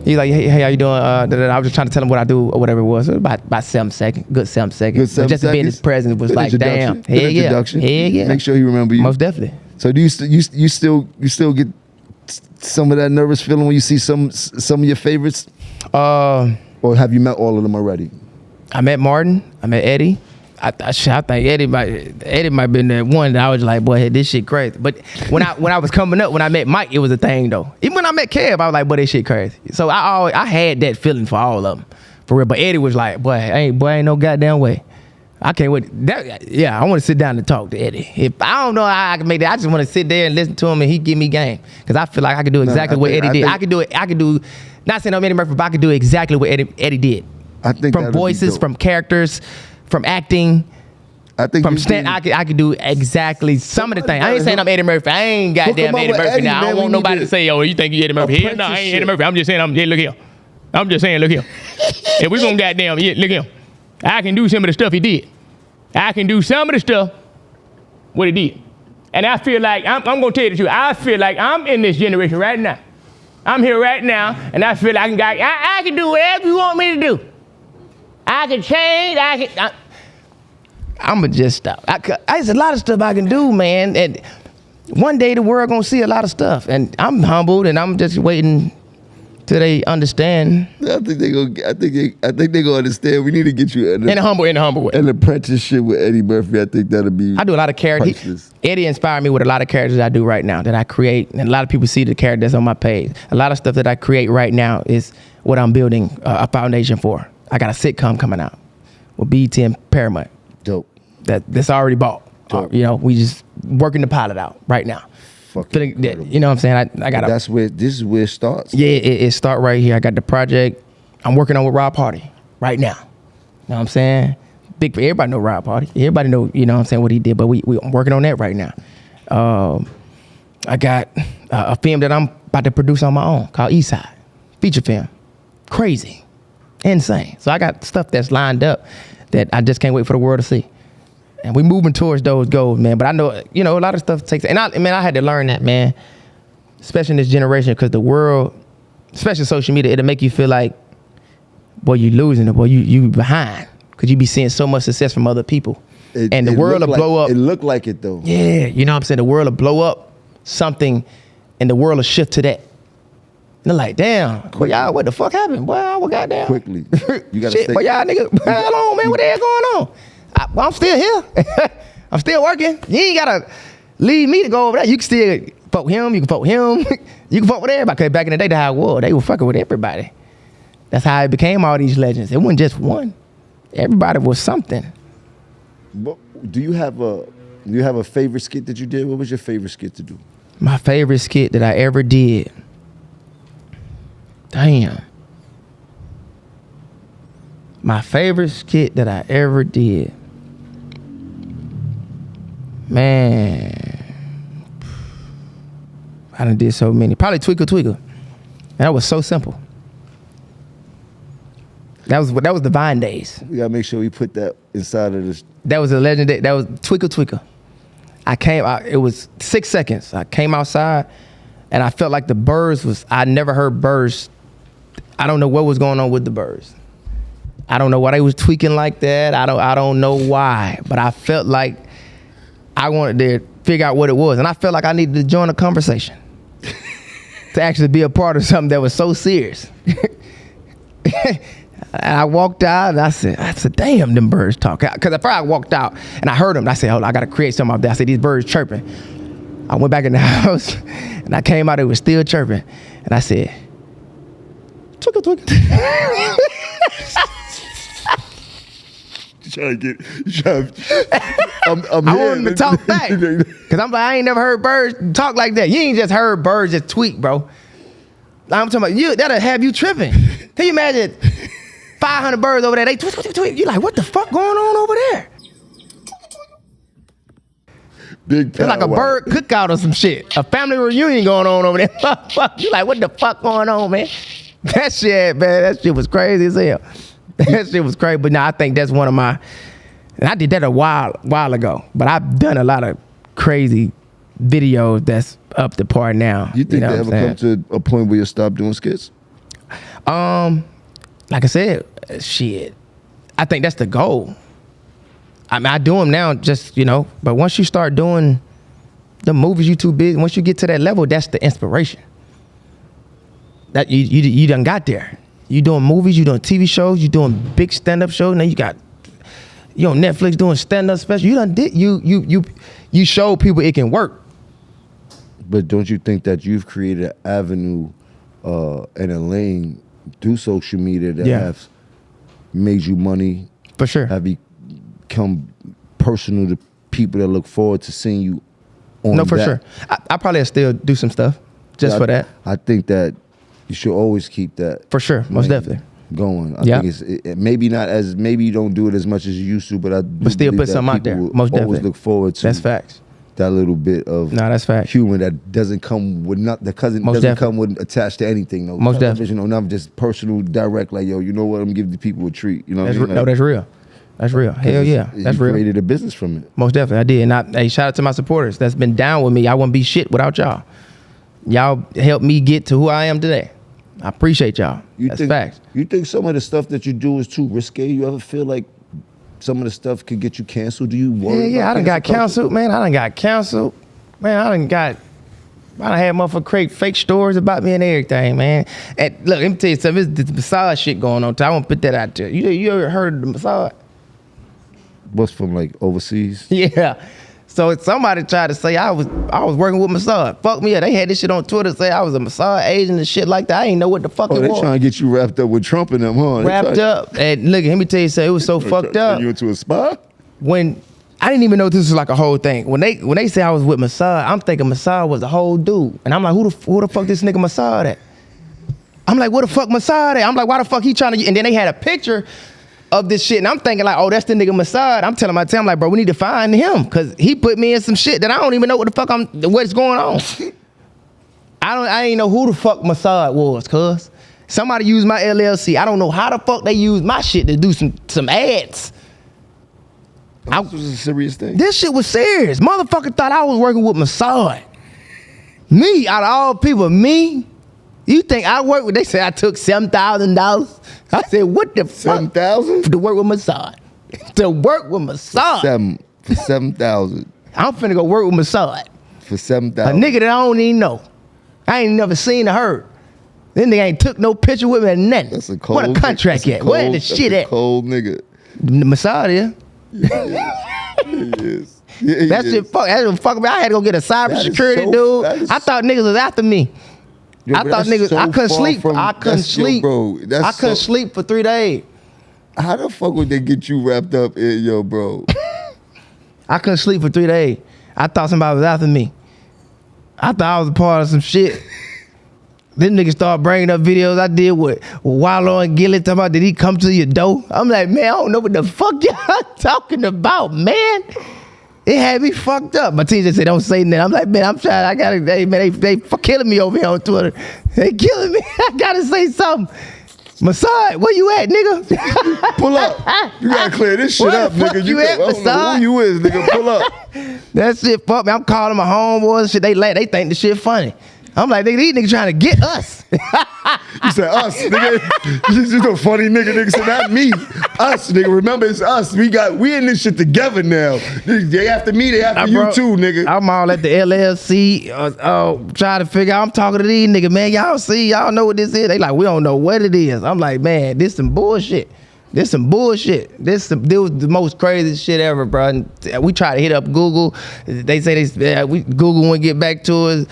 He's like, hey, how you doing? I was just trying to tell him what I do or whatever it was. It was about 7 seconds, good 7 seconds. Just to be in his presence was like, damn. Hell yeah. Make sure he remember you. Most definitely. So do you still get some of that nervous feeling when you see some of your favorites? Or have you met all of them already? I met Martin. I met Eddie. I think Eddie might been the one that I was like, boy, hey, this shit crazy. But when I was coming up, when I met Mike, it was a thing though. Even when I met Kev, I was like, boy, this shit crazy. So I had that feeling for all of them, for real. But Eddie was like, boy, ain't no goddamn way. I can't wait. I want to sit down and talk to Eddie. If I don't know how I can make that, I just want to sit there and listen to him and he give me game. Because I feel like I could do exactly what Eddie did. I could do, not saying I'm Eddie Murphy, but I could do exactly what Eddie did. I think from voices, from characters, from acting. I think from I could do exactly some of the things. I ain't saying I'm Eddie Murphy. I ain't goddamn Eddie Murphy now. I don't want nobody to say, oh, you think you Eddie Murphy? No, I ain't Eddie Murphy. I'm just saying, look here. I'm just saying, look here. If we gonna goddamn, look here. I can do some of the stuff he did. I can do some of the stuff what he did. And I feel like, I'm gonna tell you the truth, I feel like I'm in this generation right now. I'm here right now, and I feel like I can do whatever you want me to do. I can change, I'ma just stop. There's a lot of stuff I can do, man, and one day the world gonna see a lot of stuff, and I'm humbled, and I'm just waiting till they understand. I think they gonna understand. We need to get you in a humble way. An apprenticeship with Eddie Murphy. I think that'll be. I do a lot of characters. Eddie inspired me with a lot of characters I do right now that I create, and a lot of people see the character that's on my page. A lot of stuff that I create right now is what I'm building a foundation for. I got a sitcom coming out with BET and Paramount. Dope. That's already bought. We just working the pilot out right now. Fucking you know what I'm saying? I got. This is where it starts. Yeah, it start right here. I got the project I'm working on with Rob Party right now. You know what I'm saying? Everybody know Rob Party. Everybody know, you know what I'm saying, what he did. But we working on that right now. I got a film that I'm about to produce on my own called Eastside. Feature film. Crazy. Insane. So I got stuff that's lined up that I just can't wait for the world to see. And we moving towards those goals, man. But I know, a lot of stuff takes, and I had to learn that, man, especially in this generation, because the world, especially social media, it'll make you feel like, boy, you losing it, boy, you behind, because you be seeing so much success from other people. And the world will blow up. It looked like it, though. Yeah, you know what I'm saying? The world will blow up something, and the world will shift to that. And they're like, damn, boy, y'all, what the fuck happened? Boy, what goddamn? Quickly. You gotta shit, stay. Boy, y'all nigga, hold on, man, what the hell going on? I'm still here. I'm still working. You ain't gotta leave me to go over there. You can still fuck him. You can fuck him. You can fuck with everybody. Cause back in the day, that's how it was. They were fucking with everybody. That's how it became all these legends. It wasn't just one. Everybody was something. Do you have a favorite skit that you did? What was your favorite skit to do? My favorite skit that I ever did. Damn. My favorite skit that I ever did. Man. I done did so many. Probably Twinkle Twinkle. And that was so simple. That was the Vine days. We gotta make sure we put that inside of this. That was a legendary. That was Twinkle Twinkle. I came out. It was 6 seconds. I came outside, and I felt like the birds was. I never heard birds. I don't know what was going on with the birds. I don't know why they was tweaking like that. I don't know why, but I felt like I wanted to figure out what it was, and I felt like I needed to join a conversation to actually be a part of something that was so serious. And I walked out and I said, damn, them birds talk. Because at first I walked out and I heard them. I said, hold on, I got to create something out there. I said, these birds chirping. I went back in the house and I came out, it was still chirping. And I said, twinkle, twinkle. I want him to talk back. Because I'm like, I ain't never heard birds talk like that. You ain't just heard birds just tweak, bro. I'm talking about you. That'll have you tripping. Can you imagine 500 birds over there? They tweet, tweet, tweet. You like, what the fuck going on over there? Big it's like a bird cookout or some shit. A family reunion going on over there. Fuck. You like, what the fuck going on, man? That shit, man. That shit was crazy as hell. That shit was crazy. But now I think that's one of my. And I did that a while ago. But I've done a lot of crazy videos that's up to par now. You think they ever come to a point where you stop doing skits? Like I said, shit. I think that's the goal. I mean, I do them now, just But once you start doing the movies, you too busy. Once you get to that level, that's the inspiration. That you done got there. You doing movies, you doing TV shows, you doing big stand up shows. Now you on Netflix doing stand up special. You done did you show people it can work. But don't you think that you've created an avenue and a lane through social media that have made you money? For sure. Have become personal to people that look forward to seeing you on No, for sure. I probably still do some stuff just for that. I think that you should always keep that. For sure. Most definitely. Going. I think it's maybe not as, maybe you don't do it as much as you used to, but still put something out there. Most definitely. Always look forward to. That's facts. That little bit of that's fact. humor that doesn't come with doesn't come with attached to anything. No, most definitely. Not just personal, direct. Like, yo, you know what? I'm gonna give the people a treat. You know what I mean? No, that's real. That's real. Hell yeah, that's real. Created a business from it. Most definitely, I did. And hey, shout out to my supporters that's been down with me. I wouldn't be shit without y'all. Y'all helped me get to who I am today. I appreciate y'all. That's facts. You think some of the stuff that you do is too risque? You ever feel like some of the stuff could get you canceled? Do you worry? Yeah, I done got canceled, man. I done got canceled. Man, I done had motherfucker create fake stories about me and everything, man. And look, let me tell you something. There's the massage shit going on. I won't put that out there. You ever heard of the massage? What's from like overseas? Yeah. So somebody tried to say I was working with massage. Fuck me up. They had this shit on Twitter say I was a massage agent and shit like that. I ain't know what the fuck it was. They trying to get you wrapped up with Trump and them, huh? Wrapped up. And look, let me tell you something. It was so fucked up. You into a spa? When I didn't even know this was like a whole thing. When they say I was with massage, I'm thinking massage was a whole dude. And I'm like, who the fuck this nigga massage at? I'm like, what the fuck massage at? I'm like, why the fuck he trying to? And then they had a picture of this shit, and I'm thinking like, oh, that's the nigga massage. I'm telling my team, like, bro, we need to find him because he put me in some shit that I don't even know what the fuck what's going on. I ain't know who the fuck massage was, cuz somebody used my LLC. I don't know how the fuck they used my shit to do some ads. This was a serious thing. This shit was serious. Motherfucker thought I was working with massage. Me, out of all people, me. You think I work with? They say I took $7,000. I said, what the fuck? 7,000 to work with massage. To work with massage. For 7,000. I'm finna go work with massage. For A 7,000. nigga that I don't even know. I ain't never seen or heard. This nigga ain't took no picture with me or nothing. That's a cold. What a contract at? Where the shit at? Cold nigga. The massage, yeah. Yes. Yeah, That shit fuck me. I had to go get a cybersecurity dude. I thought niggas was after me. Yo, I thought niggas. I couldn't sleep. I couldn't sleep. Bro, I couldn't sleep for 3 days. How the fuck would they get you wrapped up in, yo, bro? I couldn't sleep for 3 days. I thought somebody was after me. I thought I was a part of some shit. Them niggas start bringing up videos I did with Wallow and Gillis talking about, did he come to your door? I'm like, man, I don't know what the fuck y'all talking about, man. It had me fucked up. My teacher said, don't say nothing. I'm like, man, I'm trying. I gotta, they killing me over here on Twitter. They killing me. I gotta say something. Masad, where you at, nigga? Pull up. You gotta clear this shit Where up, the fuck nigga. you at, I don't know Masad? who you is, nigga. Pull up. That shit fuck me. I'm calling my homeboys and shit. They think the shit funny. I'm like, nigga, these niggas trying to get us. You said us, nigga. You just a funny nigga. Nigga said, not me. Us, nigga. Remember, it's us. We in this shit together now. They after me, they after you too, nigga. I'm all at the LLC, trying to figure out. I'm talking to these niggas, man. Y'all know what this is. They like, we don't know what it is. I'm like, man, this some bullshit. This was the most crazy shit ever, bro. And we tried to hit up Google. They say Google wouldn't get back to us.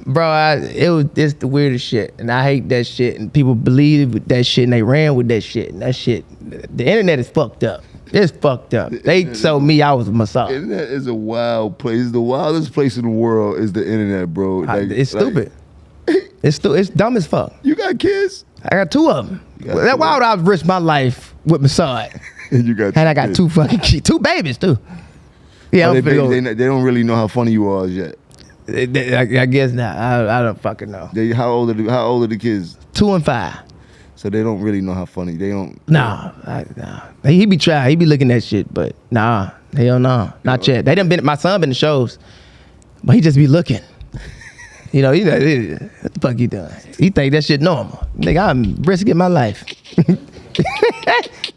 Bro, it's the weirdest shit, and I hate that shit. And people believe that shit, and they ran with that shit. And that shit, the internet is fucked up. It's fucked up. They told me I was a Messiah. The internet is a wild place. It's the wildest place in the world is the internet, bro. It's stupid. It's dumb as fuck. You got kids? I got 2 of them. Why would I risk my life with Messiah? You got and I got 2 fucking kids, 2 babies too. Yeah, they don't really know how funny you are yet. I guess not. I don't fucking know. How old are the kids? 2 and 5. So they don't really know how funny. They don't. Nah. He be trying. He be looking at shit, but nah. Hell no. Not yet. My son been to shows, but he just be looking. You know, what the fuck you doing? He think that shit normal. Nigga, I'm risking my life.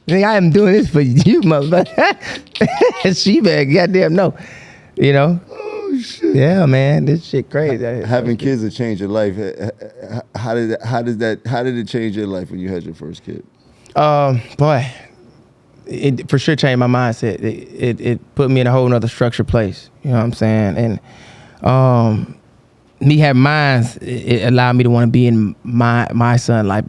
Nigga, I am doing this for you, motherfucker. She better goddamn know. You know? Oh shit. Yeah, man, this shit crazy. Having kids will change your life. How did it change your life when you had your first kid? Boy, it for sure changed my mindset. It put me in a whole nother structured place. You know what I'm saying? And me having mine, it allowed me to want to be in my son life.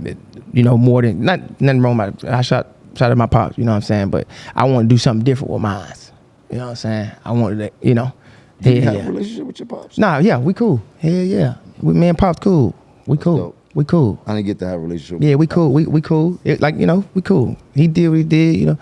You know, more than nothing wrong with I shot at my pops. You know what I'm saying? But I want to do something different with mine. You know what I'm saying? I wanted to, you know. Do you have a relationship with your pops? Nah, yeah, we cool. Hell yeah. Me and Pops cool. We cool. Dope. We cool. I didn't get to have a relationship. Yeah, we cool. We cool. Like, you know, we cool. He did what he did, you know.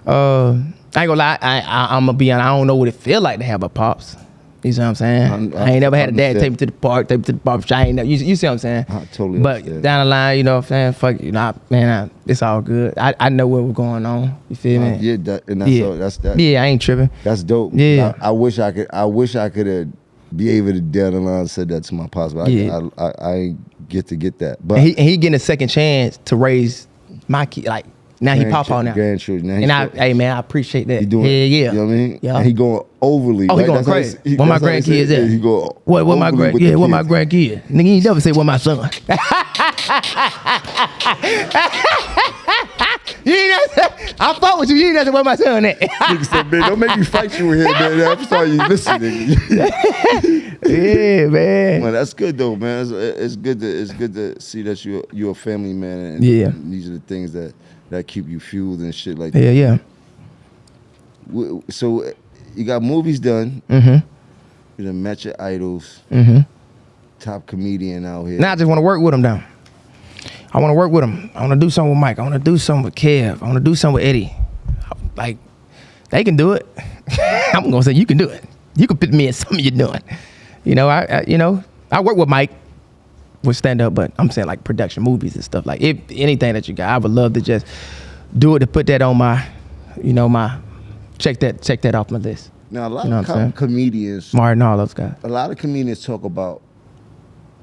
I ain't gonna lie, I'm gonna be honest, I don't know what it feel like to have a Pops. You see what I'm saying? I ain't never had a dad take me to the park, take me to the barber shop. I ain't never, you see what I'm saying? I totally But understand. down the line, you know what I'm saying? Fuck, you know, it's all good. I know what was going on. You feel me? Yeah, that's that. Yeah, I ain't tripping. That's dope. Yeah. I wish I could have be able to down the line said that to my pops, but Yeah. I ain't get that. But And he getting a second chance to raise my kid. Like, now he papa now. Grandchildren. Hey man, I appreciate that. He doing yeah. You know what I mean? Yeah. And he going overly. Oh, he right? going That's crazy. Where my grandkids at? He go What my overly with yeah, the where my kids. grandkid? Nigga, you ain't never say where my son. You ain't never, I fought with you. You ain't never say where my son at. Nigga said, man, don't make me fight you in here, man. I'm sorry you listening. Yeah, man. Man, that's good though, man. It's good to see that you're a family man, and Yeah. these are the things that keep you fueled and shit like that. Yeah. So you got movies done. Mm-hmm. You done met your idols. Mm-hmm. Top comedian out here. Now I just want to work with him now. I want to work with him. I want to do something with Mike. I want to do something with Kev. I want to do something with Eddie. Like, they can do it. I'm gonna say you can do it. You can put me in something you're doing. You know, I work with Mike with stand up, but I'm saying like production, movies and stuff. Like if anything that you got, I would love to just do it to put that on my, my check that off my list. Now a lot of comedians, Martin, all those guys. a lot of comedians talk about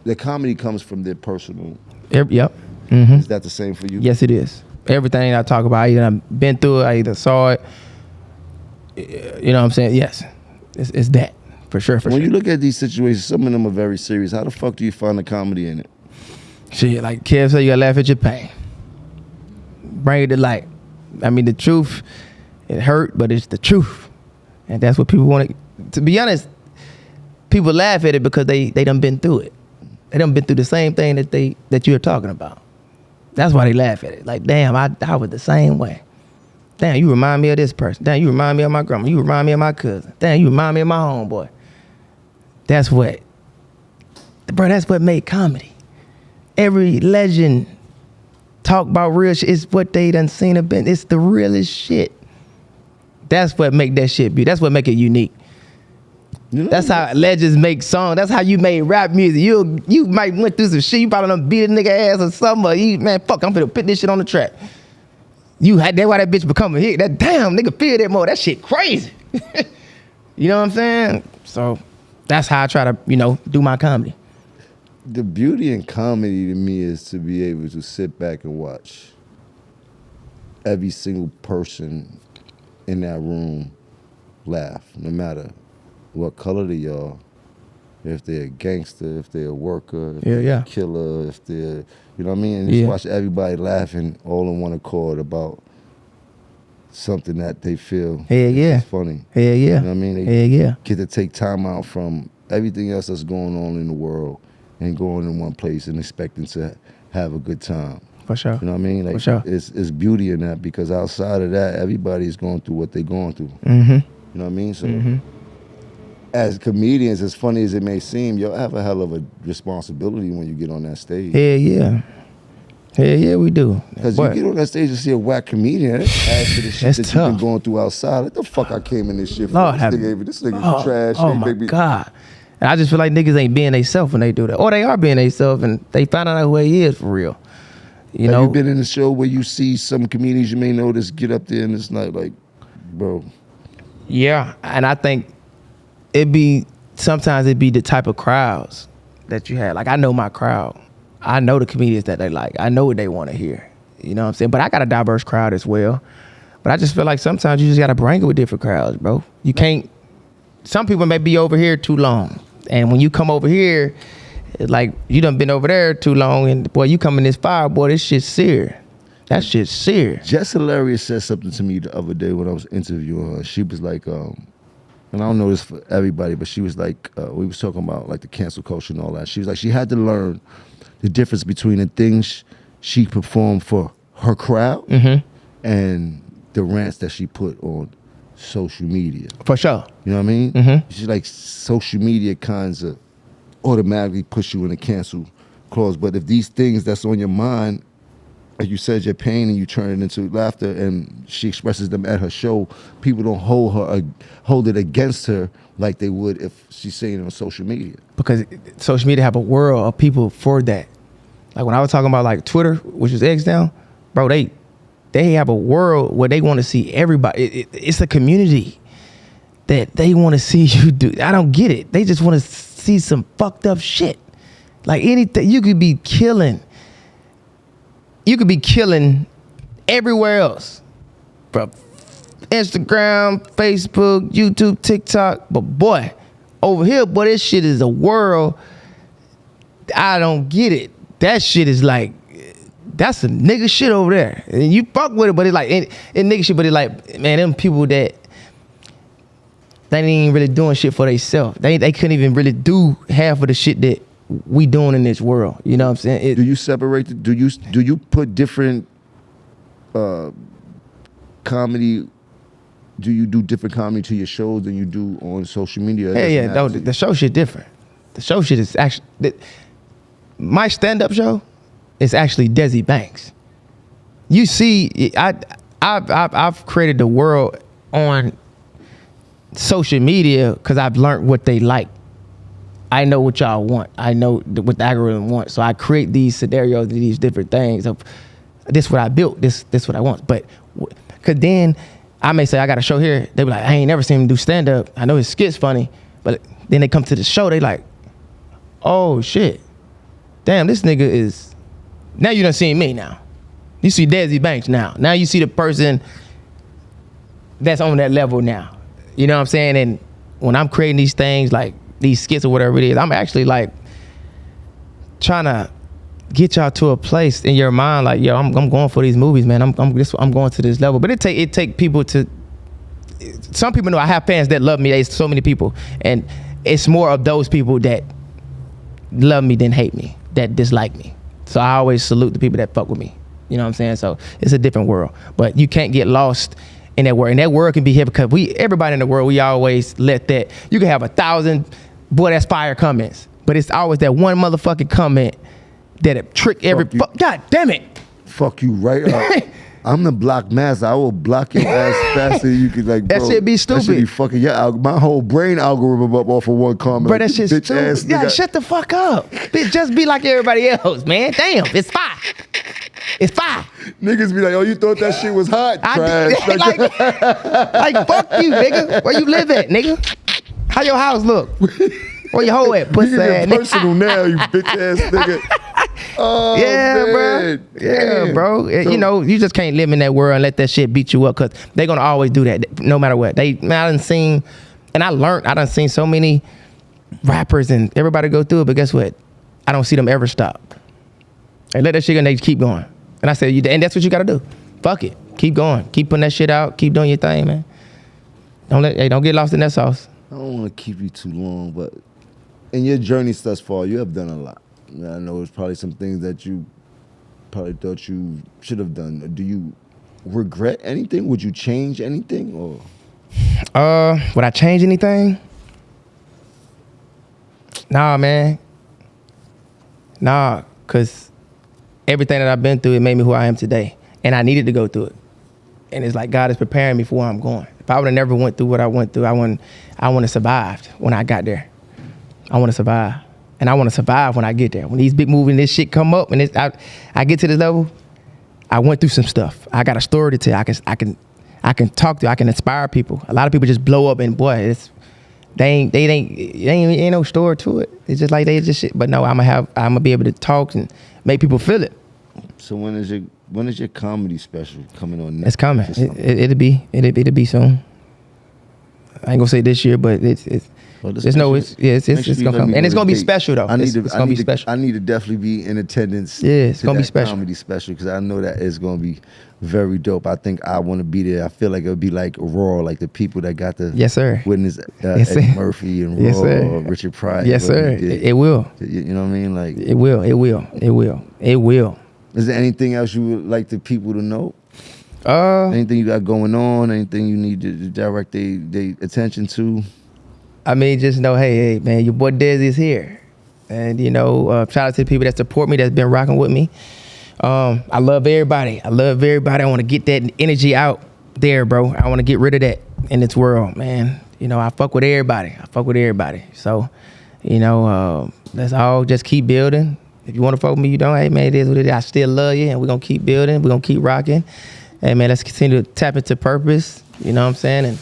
the comedy comes from their personal. Yep. Mm-hmm. Is that the same for you? Yes, it is. Everything I talk about, I either been through it, I either saw it. You know what I'm saying? Yes, it's that for sure. When you look at these situations, some of them are very serious. How the fuck do you find the comedy in it? Shit, like Kev said, you gotta laugh at your pain. Bring it to light. I mean, the truth, it hurt, but it's the truth. And that's what people want to be honest, people laugh at it because they done been through it. They done been through the same thing that you're talking about. That's why they laugh at it. Like, damn, I was the same way. Damn, you remind me of this person. Damn, you remind me of my grandma. You remind me of my cousin. Damn, you remind me of my homeboy. That's what made comedy. every legend talk about real shit. It's what they done seen and been. It's the realest shit. That's what make that shit be. That's what make it unique. You know, that's how legends make songs. That's how you made rap music. You might went through some shit. You probably done beat a nigga ass or something. Or you, man, fuck, I'm finna put this shit on the track. That's why that bitch become a hit. That damn nigga feel that more. That shit crazy. You know what I'm saying? So that's how I try to, do my comedy. The beauty in comedy to me is to be able to sit back and watch every single person in that room laugh, no matter what color they are, if they're a gangster, if they're a worker, if they're a killer, if they're, you know what I mean? And just watch everybody laughing all in one accord about something that they feel is funny. Yeah, yeah. You know what I mean? They get to take time out from everything else that's going on in the world and going in one place and expecting to have a good time. For sure. You know what I mean? Like, for sure. It's beauty in that, because outside of that, everybody's going through what they're going through. Mm-hmm. You know what I mean? So as comedians, as funny as it may seem, y'all have a hell of a responsibility when you get on that stage. Hell yeah, we do. Because you get on that stage and see a whack comedian, that's add to the shit that tough. you've been going through outside. What the fuck I came in this shit for? Lord This nigga's trash. Oh my God. And I just feel like niggas ain't being themselves when they do that. Or they are being themselves and they find out who he is for real. You know? Have you been in a show where you see some comedians you may notice get up there and it's not like, bro? Yeah, and I think sometimes it'd be the type of crowds that you had. Like, I know my crowd. I know the comedians that they like. I know what they want to hear. You know what I'm saying? But I got a diverse crowd as well. But I just feel like sometimes you just got to bring it with different crowds, bro. You can't, some people may be over here too long. And when you come over here, it's like you done been over there too long and boy, you come in this fire, boy, this shit's serious. That shit's serious. Jess Hilarious said something to me the other day when I was interviewing her. She was like, and I don't know this for everybody, but she was like, we was talking about like the cancel culture and all that. She was like, she had to learn the difference between the things she performed for her crowd and the rants that she put on social media. For sure. You know what I mean? She's like, social media kinds of automatically push you in a cancel clause. But if these things that's on your mind, like you said, your pain, and you turn it into laughter, and she expresses them at her show, people don't hold it against her like they would if she's saying it on social media. Because social media have a world of people for that. Like when I was talking about like Twitter, which is X now, bro, they have a world where they want to see everybody. It's a community that they want to see you do. I don't get it. They just want to see some fucked up shit. Like anything, you could be killing everywhere else. From Instagram, Facebook, YouTube, TikTok. But boy, over here, boy, this shit is a world. I don't get it. That shit is like, that's some nigga shit over there. And you fuck with it, but it's like, it nigga shit, but it's like, man, them people that, they ain't even really doing shit for themselves. They couldn't even really do half of the shit that we doing in this world. You know what I'm saying? Do you separate do you put different comedy, do you do different comedy to your shows than you do on social media? Yeah, no, the show shit different. The show shit is actually, my stand-up show is actually Desi Banks. You see, I've created the world on social media because I've learned what they like. I know what y'all want. I know what the algorithm wants. So I create these scenarios, these different things of this what I built, this what I want. But cause then I may say I got a show here. They be like, I ain't never seen him do stand up. I know his skit's funny, but then they come to the show. They like, oh shit, damn, this nigga is. Now you done seen me now. You see Desi Banks now. Now you see the person that's on that level now. You know what I'm saying? And when I'm creating these things, like these skits or whatever it is, I'm actually like trying to get y'all to a place in your mind, like, yo, I'm going for these movies, man. I'm going to this level. But it take people to. Some people know I have fans that love me. There's so many people, and it's more of those people that love me than hate me, that dislike me. So I always salute the people that fuck with me. You know what I'm saying? So it's a different world, but you can't get lost in that world. And that world can be here because everybody in the world, we always let that, you can have 1,000, boy, that's fire comments, but it's always that one motherfucking comment that trick every. God damn it! Fuck you right up. I'm the block master. I will block your ass faster than you could, like, bro. That shit be stupid. That shit be fucking my whole brain algorithm up off of one comment. Bro, that shit's bitch stupid. ass Yeah, nigga. shut the fuck up. Bitch, just be like everybody else, man. Damn, it's fire. It's fire. Niggas be like, oh, you thought that shit was hot? Trash. Like, fuck you, nigga. Where you live at, nigga? How your house look? Where your hoe at, pussy ass nigga? Personal now, you bitch ass nigga. Oh, yeah, man. bro. Yeah, Damn. bro. So, you know, you just can't live in that world and let that shit beat you up, because they're gonna always do that, no matter what. I done seen, and I done seen so many rappers and everybody go through it, but guess what? I don't see them ever stop. They let that shit go and they keep going. And I said, and that's what you gotta do. Fuck it. Keep going. Keep putting that shit out. Keep doing your thing, man. Don't get lost in that sauce. I don't want to keep you too long, but in your journey thus far, you have done a lot. I know there's probably some things that you probably thought you should have done. Do you regret anything? Would you change anything? Or would I change anything? Nah, man. Nah, cause everything that I've been through, it made me who I am today. And I needed to go through it. And it's like God is preparing me for where I'm going. If I would have never went through what I went through, I wouldn't have survived when I got there. I want to survive. And I want to survive when I get there. When these big movies and this shit come up and I get to this level, I went through some stuff. I got a story to tell. I can talk to, I can inspire people. A lot of people just blow up and boy, ain't no story to it. It's just like they just shit. But no, I'm gonna be able to talk and make people feel it. So when is your comedy special coming on next? It's coming. It'll be soon. I ain't gonna say this year, but it's gonna come, and it's gonna be special though. It's gonna be special. I need to definitely be in attendance. Yeah, it's gonna be special. Comedy special, because I know that it's gonna be very dope. I think I want to be there. I feel like it'll be like Raw, like the people that got to witness Eddie Murphy and Raw, or Richard Pryor. Yes, sir. It will. You know what I mean? Like it will. Is there anything else you would like the people to know? Anything you got going on? Anything you need to direct their attention to? I mean, just know, hey, man, your boy Desi is here. And, you know, shout out to the people that support me, that's been rocking with me. I love everybody. I want to get that energy out there, bro. I want to get rid of that in this world, man. You know, I fuck with everybody. So, you know, let's all just keep building. If you want to fuck with me, you don't. Hey, man, it is what it is. I still love you, and we're going to keep building. We're going to keep rocking. Hey, man, let's continue to tap into purpose. You know what I'm saying? And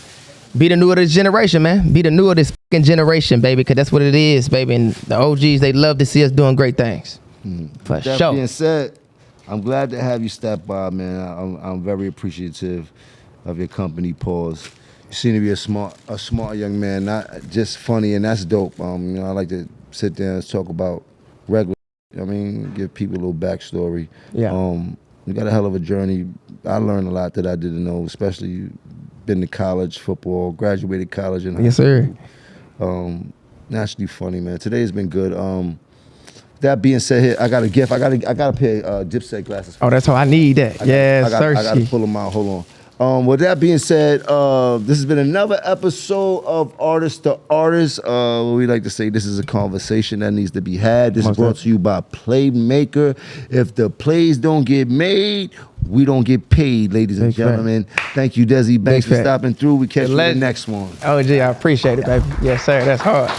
be the new of this generation, man. Be the new of this fucking generation, baby, because that's what it is, baby. And the OGs, they love to see us doing great things. For sure. That being said, I'm glad to have you stop by, man. I'm very appreciative of your company. Pause. You seem to be a smart young man, not just funny, and that's dope. You know, I like to sit there and talk about regular. I mean, give people a little backstory. Yeah. You got a hell of a journey. I learned a lot that I didn't know, especially you been to college, football, graduated college and yes, sir. Naturally funny, man. Today's been good. That being said, here I got a gift. I got a pair of Dipset glasses. Oh, that's how I need that. Yes, sir. I got to pull them out. Hold on. With that being said, this has been another episode of Artist to Artist. We like to say this is a conversation that needs to be had. This is brought to you by Playmaker. If the plays don't get made, we don't get paid, ladies and gentlemen. Thank you, Desi Banks, for stopping through. We catch you in the next one. Oh, gee, I appreciate it, baby. Yes, sir. That's hard.